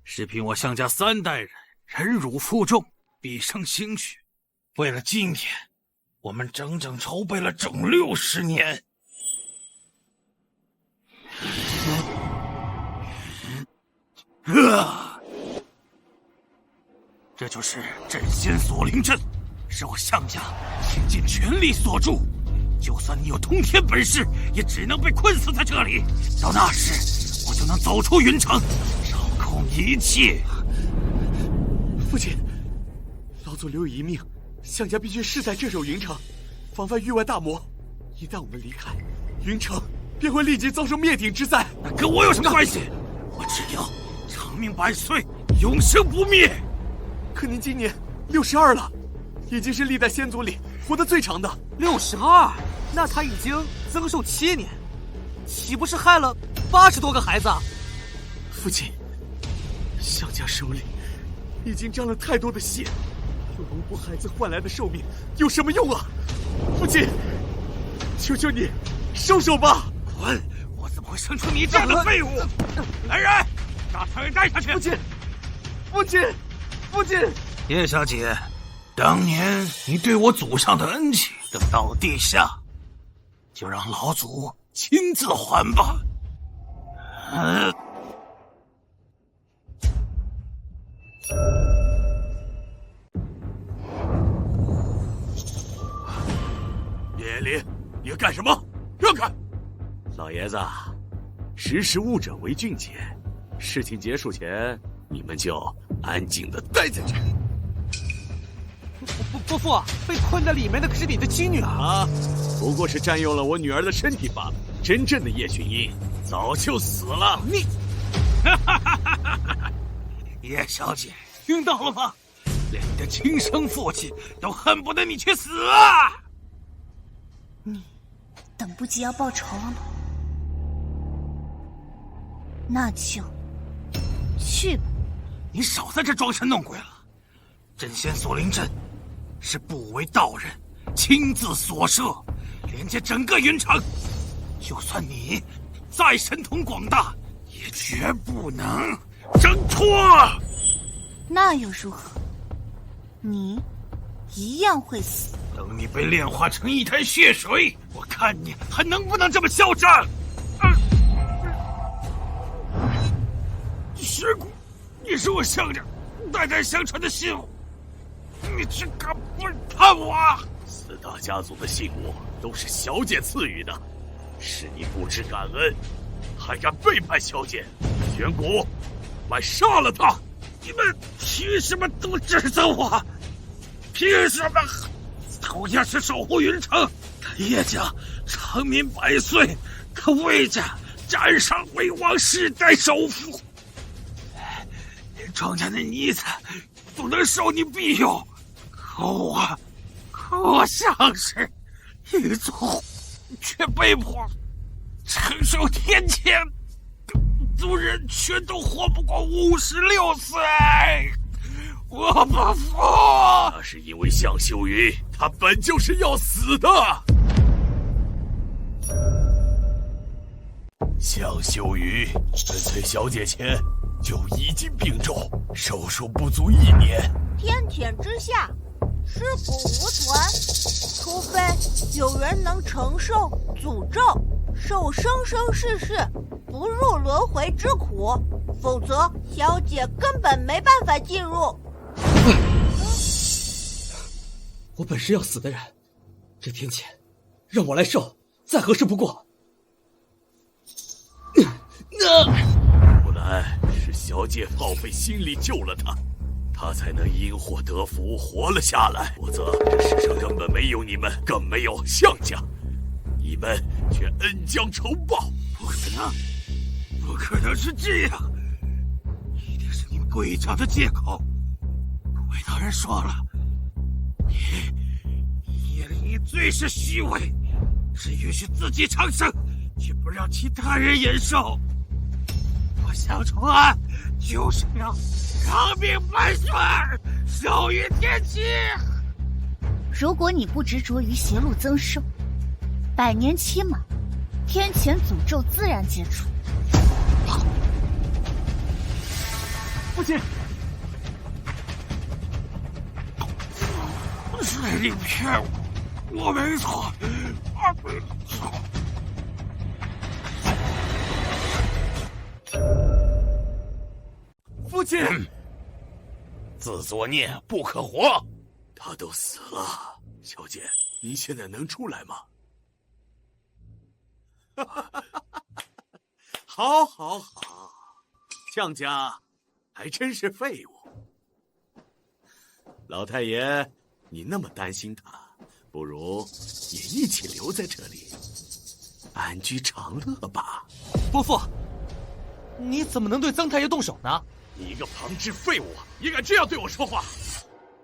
是凭我向家3代人忍辱负重，毕生心血。为了今天，我们整整筹备了整60年。这就是镇仙锁灵阵，是我向家倾尽全力所铸。就算你有通天本事，也只能被困死在这里。到那时，我就能走出云城，掌控一切。父亲，老祖留有遗命，向家必须誓在镇守云城，防范域外大魔。一旦我们离开，云城便会立即遭受灭顶之灾。那跟我有什么关系？我只要长命100岁，永生不灭。可您今年62了，已经是历代先祖里活得最长的。62，那他已经增寿7年，岂不是害了80多个孩子？父亲，向家手里已经沾了太多的血，用龙婆孩子换来的寿命有什么用啊？父亲，求求你，收手吧！滚！我怎么会生出你这样的废物？来人，把他给带下去！父亲！叶小姐，当年你对我祖上的恩情，等到地下，就让老祖亲自还吧。叶林，你要干什么？让开！老爷子，识时务者为俊杰。事情结束前，你们就安静的待在这儿。伯父，被困在里面的可是你的亲女儿啊！不过是占用了我女儿的身体罢了。真正的叶群英早就死了。你，叶小姐，听到了吗？连你的亲生父亲都恨不得你去死啊！你等不及要报仇了吗？那就去吧。你少在这装神弄鬼了。镇仙锁灵阵是不为道人亲自所设，连接整个云城。就算你再神通广大，也绝不能挣脱。那又如何？你一样会死。等你被炼化成一滩血水，我看你还能不能这么嚣张！血骨，你是我向家代代相传的信物，你竟敢背叛我！4大家族的信物都是小姐赐予的，是你不知感恩，还敢背叛小姐！玄谷，快杀了他！你们凭什么都指责我？凭什么？同样是守护云城，可叶家长命100岁，可魏家占上为王，世代首富。连庄家的妮子都能受你庇佑，可我像是一族，却被迫承受天谴，族人全都活不过56岁。我不服！那是因为向秀云，他本就是要死的。向秀云跟随小姐前就已经病重，寿数不足1年。天舔之下，尸骨无存，除非有人能承受诅咒，受生生世世不入轮回之苦，否则小姐根本没办法进入。我本是要死的人，这天谴让我来受，再合适不过。不然是小姐耗费心力救了他，他才能因祸得福活了下来，否则这世上根本没有你们，更没有项家，你们却恩将仇报。不可能，不可能是这样，一定是你诡诈的借口。魏大人说了，你最是虚伪，只允许自己长生，却不让其他人延寿。我想出来就是要长命百岁，寿于天齐。如果你不执着于邪路增寿，100年期满，天谴诅咒自然解除。父亲，是你骗我，我没错，我没错。父亲，自作孽不可活，他都死了。小姐，您现在能出来吗？好，好，好，项家还真是废物。老太爷，你那么担心他，不如也一起留在这里，安居长乐吧。伯父，你怎么能对曾太爷动手呢？你一个旁支废物，也敢这样对我说话？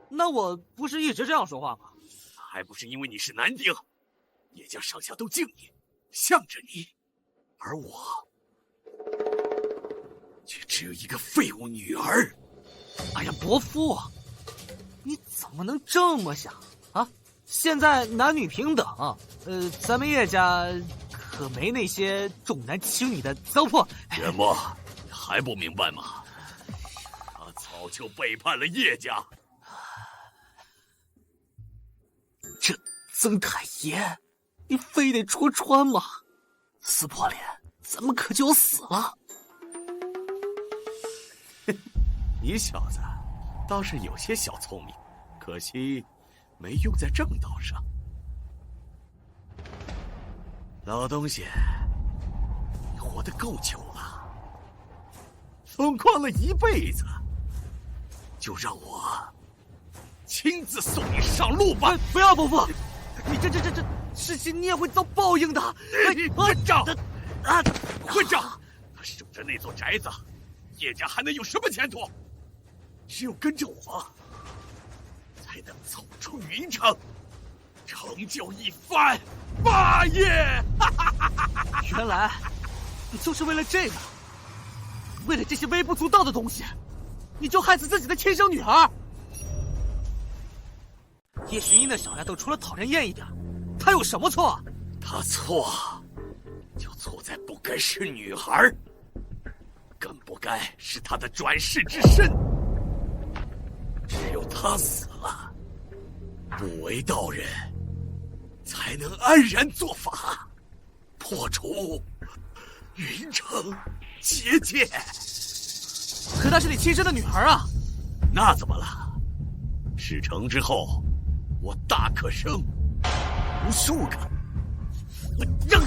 那我不是一直这样说话吗？还不是因为你是男丁，叶家上下都敬你，向着你，而我却只有一个废物女儿。哎呀，伯父，你怎么能这么想啊？现在男女平等，咱们叶家可没那些重男轻女的糟粕。元墨，你还不明白吗？他早就背叛了叶家。这曾太爷，你非得戳穿吗？撕破脸，咱们可就死了。你小子倒是有些小聪明，可惜没用在正道上。老东西，你活得够久了，疯狂了一辈子，就让我亲自送你上路吧！不要，伯父，你这事情你也会遭报应的。混账！混账！他守着那座宅子，叶家还能有什么前途？只有跟着我，才能走出云城，成就一番霸业。原来你就是为了这个，为了这些微不足道的东西，你就害死自己的亲生女儿。叶寻音的小丫头除了讨人厌一点，她有什么错？她错，就错在不该是女孩，更不该是她的转世之身。只有她死了，不为道人才能安然做法，破除云城结界。可她是你亲生的女儿啊！那怎么了？事成之后，我大可生无数个。这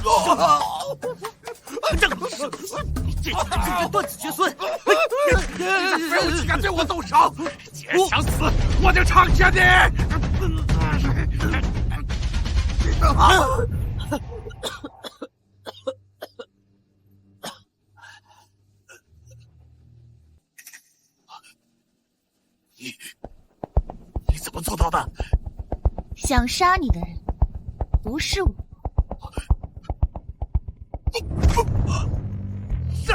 断子绝孙！你没有气敢对我动手！既然想死，我就成全你！你怎么做到的？想杀你的人不是我。谁？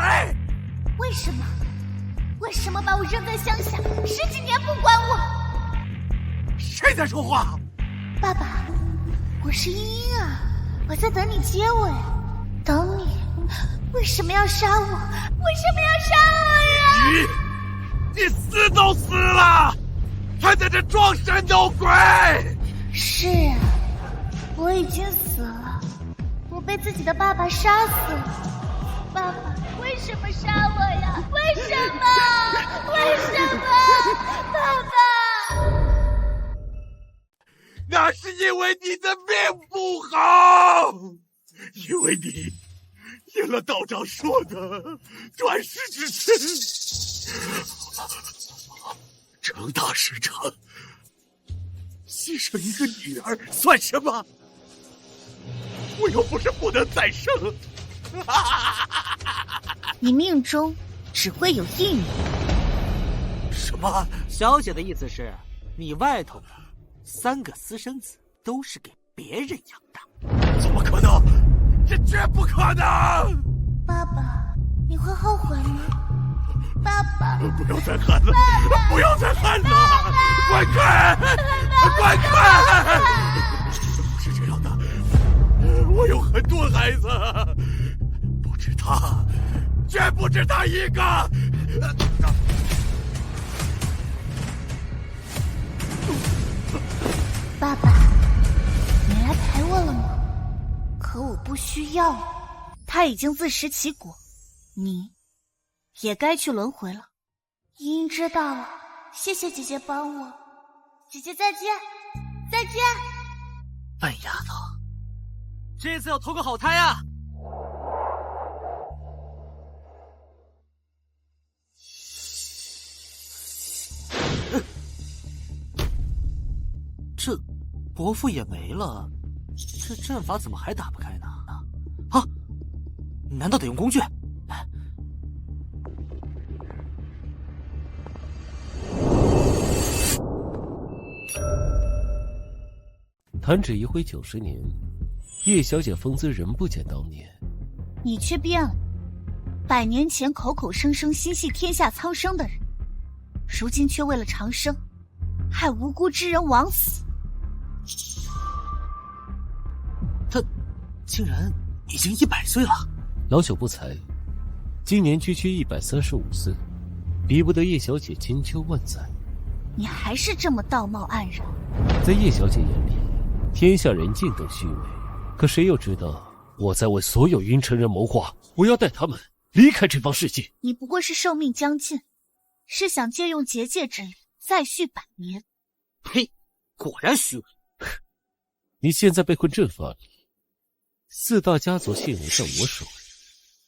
为什么把我扔在乡下10几年不管我？谁在说话？爸爸，我是茵茵啊，我在等你接我呀，等你。为什么要杀我？为什么要杀我呀？你死都死了！还在这装神弄鬼？是啊，我已经死了，我被自己的爸爸杀死了。爸爸，为什么杀我呀？为什么？为什么？爸爸！那是因为你的命不好，因为你应了道长说的转世之身，成大事成，牺牲一个女儿算什么？我又不是不能再生。你命中只会有一女。什么？小姐的意思是，你外头的3个私生子都是给别人养的？怎么可能？这绝不可能！爸爸，你会后悔吗？爸爸，不要再喊了！不要再喊了！滚开！滚开！不是这样的，我有很多孩子，不止他，绝不止他一个。爸爸，你来陪我了吗？可我不需要了，他已经自食其果，你也该去轮回了。茵茵知道了，谢谢姐姐帮我，姐姐再见，再见。笨丫头，这次要投个好胎啊！这伯父也没了，这阵法怎么还打不开呢？啊，难道得用工具？弹指一挥90年，叶小姐风姿仍不减当年，你却变了。100年前口口声声心系天下苍生的人，如今却为了长生，害无辜之人枉死。他竟然已经100岁了。老朽不才，今年区135岁，比不得叶小姐千秋万载。你还是这么道貌岸然。在叶小姐眼里，天下人尽都虚伪，可谁又知道我在为所有云城人谋划，我要带他们离开这方世界。你不过是寿命将近，是想借用结界之力再续100年。呸！果然虚伪。你现在被困阵法里，4大家族信物在我手里，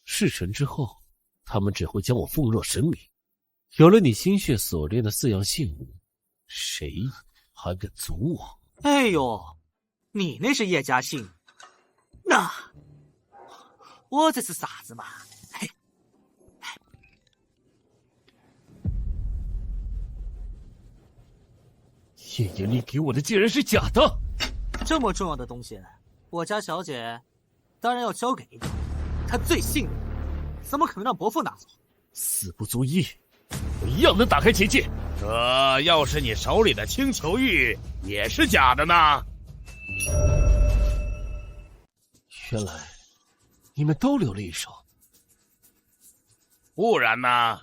事成之后，他们只会将我奉若神明。有了你心血所炼的4样信物，谁还敢阻我？哎呦，你那是叶家信，那我这是啥子嘛？嘿，叶延龄给我的竟然是假的！这么重要的东西，我家小姐当然要交给你。她最信任，怎么可能让伯父拿走？死不足惜，我一样能打开结界。这要是你手里的青球玉也是假的呢？原来你们都留了一手。不然呢？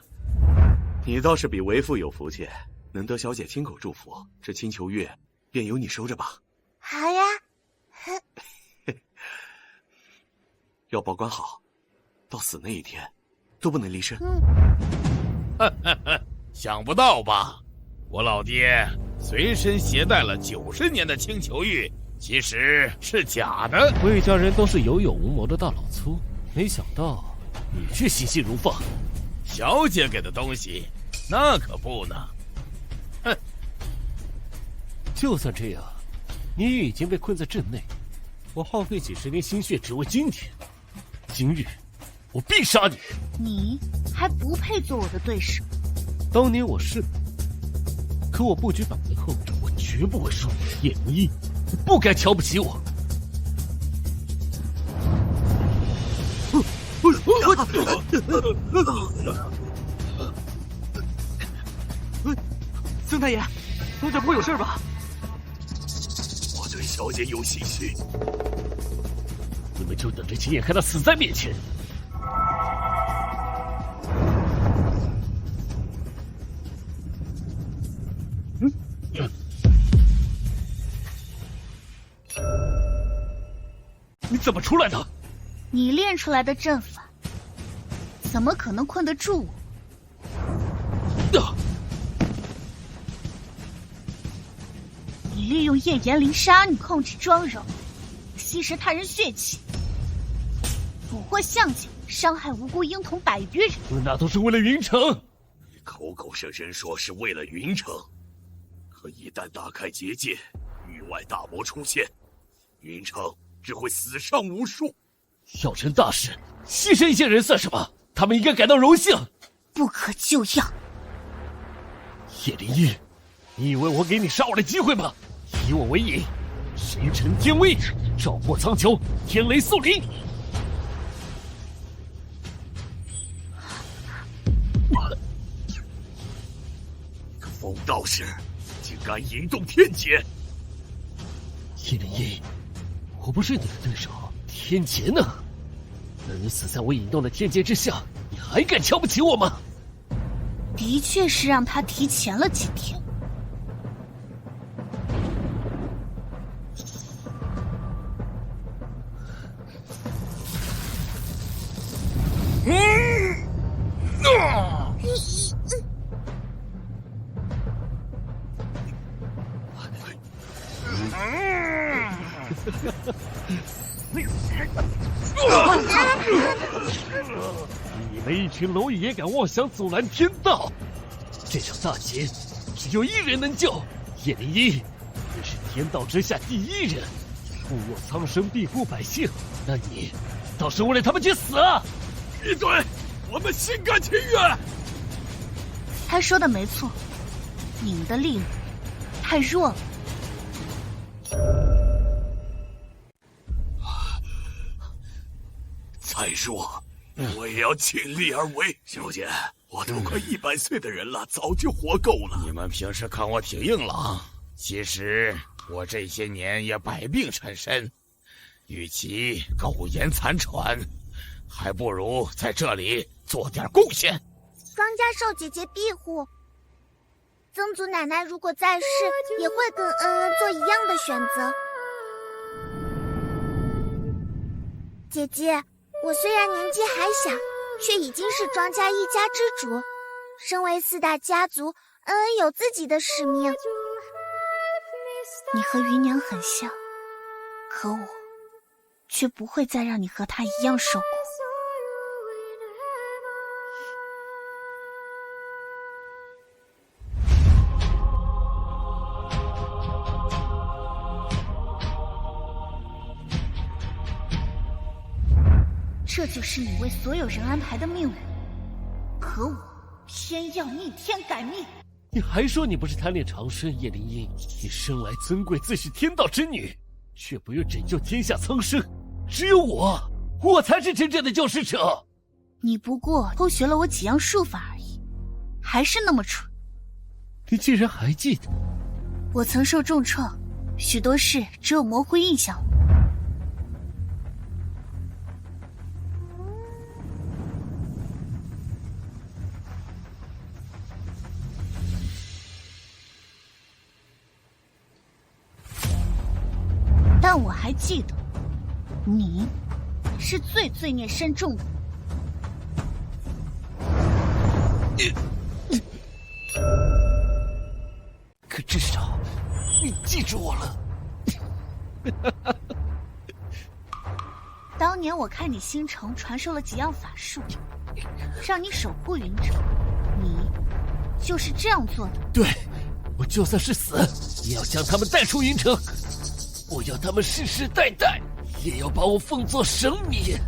你倒是比为父有福气，能得小姐亲口祝福，这青球玉便由你收着吧。好呀。要保管好，到死那一天都不能离身。想不到吧？我老爹随身携带了90年的青球玉，其实是假的。魏家人都是有勇无谋的大老粗，没想到你却心细如放。小姐给的东西，那可不呢。哼！就算这样，你也已经被困在阵内。我耗费几10年心血，只为今天。今日，我必杀你！你还不配做我的对手。当年我是，可我不举100年后，我绝不会输你叶无一，你不该瞧不起我。曾太爷，东家不会有事吧？我对小姐有心虚，你们就等着亲眼看她死在面前。怎么出来的？你练出来的阵法，怎么可能困得住我？你利用夜炎灵杀女控制妆容，吸食他人血气，蛊惑向警，伤害无辜婴童100余人。那都是为了云城。你口口声声说是为了云城，可一旦打开结界，域外大魔出现，云城只会死伤无数。要成大事，牺牲一些人算什么？他们应该感到荣幸。不可救药。叶灵一，你以为我给你杀我的机会吗？以我为引，神尘天威，照破苍穹，天雷肃林。一个疯道士，竟敢引动天劫！叶灵一，我不是你的对手，天劫呢？能死在我引动的天劫之下，你还敢瞧不起我吗？的确是让他提前了几天。你们一群蝼蚁也敢妄想阻拦天道？这场大劫只有一人能救，叶灵一，你是天道之下第一人，护佑苍生，庇护百姓，那你倒是为了他们去死啊！闭嘴！我们心甘情愿。他说的没错，你们的力量太弱了。再弱，我也要尽力而为。小姐，我都快100岁的人了，早就活够了。你们平时看我挺硬朗，其实我这些年也百病缠身，与其苟延残喘，还不如在这里做点贡献。庄家受姐姐庇护，曾祖奶奶如果在世，也会跟恩恩做一样的选择。姐姐，我虽然年纪还小，却已经是庄家一家之主。身为4大家族，恩恩有自己的使命。你和芸娘很像，可我却不会再让你和她一样受苦。这就是你为所有人安排的命运，可我偏要逆天改命。你还说你不是贪恋长生，叶灵英，你生来尊贵，自诩天道之女，却不愿拯救天下苍生。只有我才是真正的救世者。你不过偷学了我几样术法而已，还是那么蠢。你竟然还记得？我曾受重创，许多事只有模糊印象。但我还记得，你是最罪孽深重的。可至少你记住我了。当年我看你星城传授了几样法术，让你守护云城，你就是这样做的。对，我就算是死，也要将他们带出云城。我要他们世世代代也要把我奉作神明。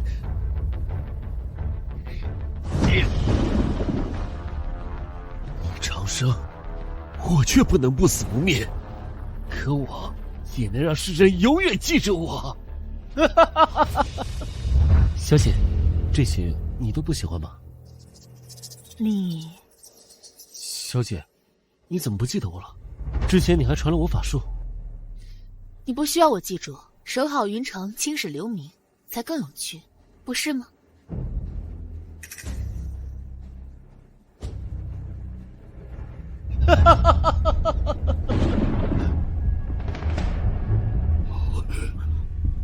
长生，我却不能不死不灭，可我也能让世人永远记住我。小姐，这些你都不喜欢吗？你，小姐，你怎么不记得我了？之前你还传了我法术。你不需要我记住，守好云城，青史留名，才更有趣，不是吗？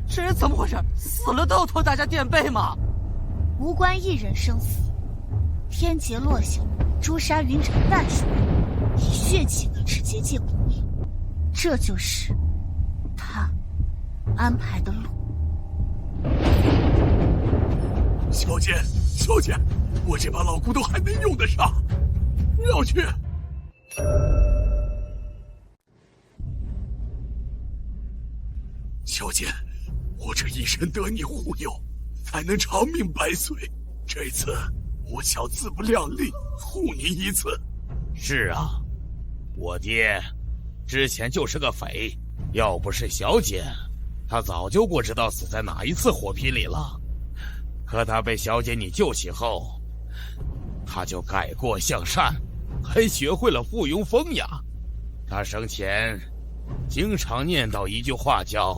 这人怎么回事？死死了都要拖大家垫背吗？无关一人生死，天劫落下，诛杀云城半数人，以血气维持结界不灭，这就是他安排的路。小姐，小姐，我这把老骨头还能用得上，要去。小姐，我这一生得你护佑，才能长命百岁。这次我想自不量力护你一次。是啊，我爹之前就是个匪，要不是小姐，他早就不知道死在哪一次火拼里了。可他被小姐你救起后，他就改过向善，还学会了附庸风雅。他生前经常念叨一句话叫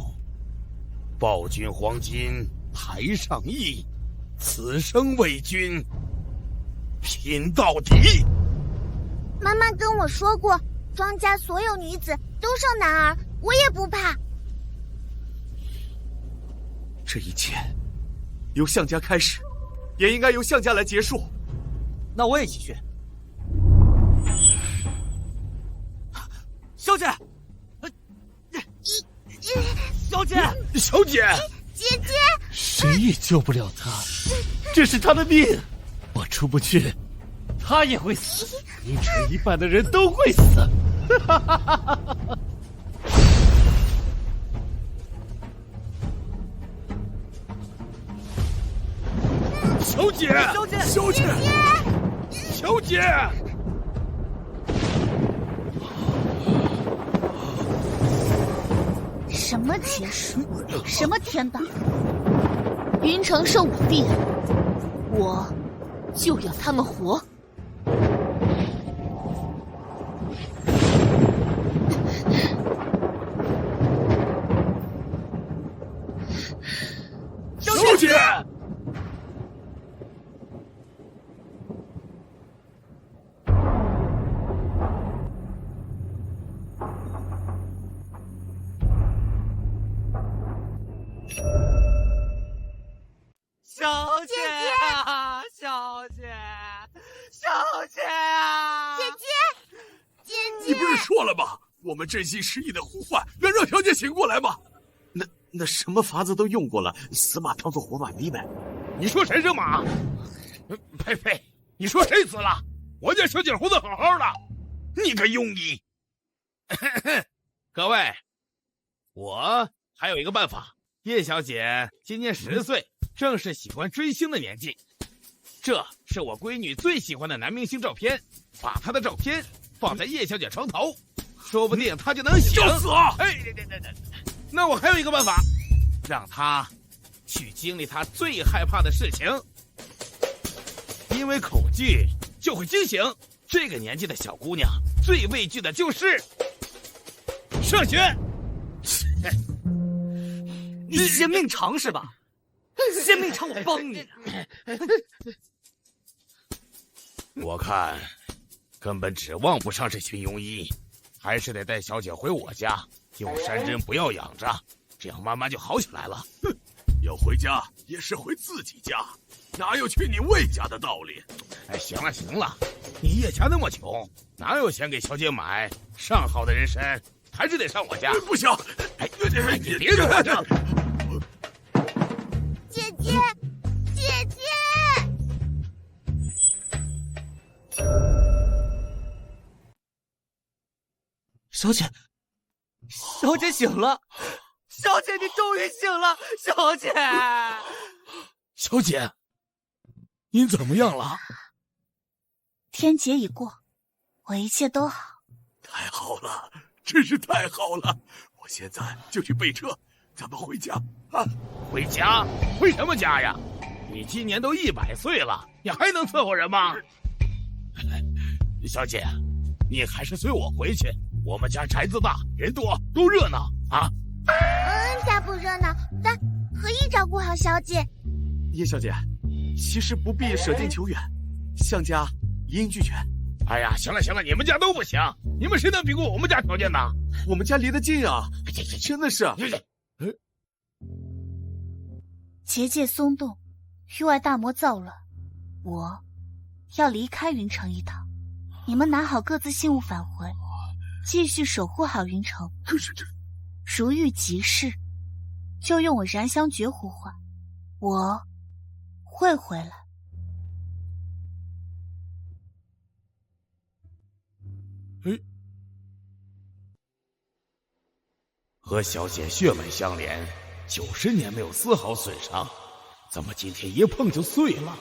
“报君黄金台上意，此生为君拼到底”。妈妈跟我说过，庄家所有女子都生男儿，我也不怕。这一切由项家开始，也应该由项家来结束。那我也一起去。小姐，小姐，小姐，姐姐，谁也救不了他，这是他的命。我出不去，他也会死，云城一半的人都会死。小姐，小姐，小姐，小姐，什么结束？什么天道？云城受我弟，我就要他们活。小姐。小姐啊，小姐，小姐啊！姐姐，姐姐，你不是说了吗？我们真心实意的呼唤，能让小姐醒过来吗？那什么法子都用过了，死马当做活马医呗。你说谁是马？呸呸！你说谁死了？我家小姐活得好好的，你个庸医！各位，我还有一个办法。叶小姐今年10岁，正是喜欢追星的年纪。这是我闺女最喜欢的男明星照片，把她的照片放在叶小姐床头，说不定她就能醒。找死啊！哎，那我还有一个办法，让她去经历她最害怕的事情，因为恐惧就会惊醒。这个年纪的小姑娘最畏惧的就是上学。你嫌命长是吧？嫌命长，我帮你。我看根本指望不上这群庸医，还是得带小姐回我家，用山珍不要养着，这样慢慢就好起来了。哼，要回家也是回自己家，哪有去你魏家的道理？哎，行了行了，你叶家那么穷，哪有钱给小姐买上好的人参？还是得上我家。不行！哎，你别跟我这。姐姐，姐姐。小姐，小姐醒了！小姐，你终于醒了！小姐，小姐，您怎么样了？天劫已过，我一切都好。太好了，真是太好了！我现在就去备车，咱们回家啊！回家？回什么家呀？你今年都100岁了，你还能伺候人吗？小姐，你还是随我回去。我们家宅子大，人多，多热闹啊！家不热闹，但可以照顾好小姐。叶小姐，其实不必舍近求远，项家一应俱全。哎呀，行了行了，你们家都不行，你们谁能比过我们家条件呢？我们家离得近啊，真的是。结界松动，域外大魔造乱，我要离开云城一趟。你们拿好各自信物返回，继续守护好云城。可是这如遇急事，就用我燃香诀呼唤，我会回来。和小姐血脉相连，90年没有丝毫损伤，怎么今天一碰就碎了？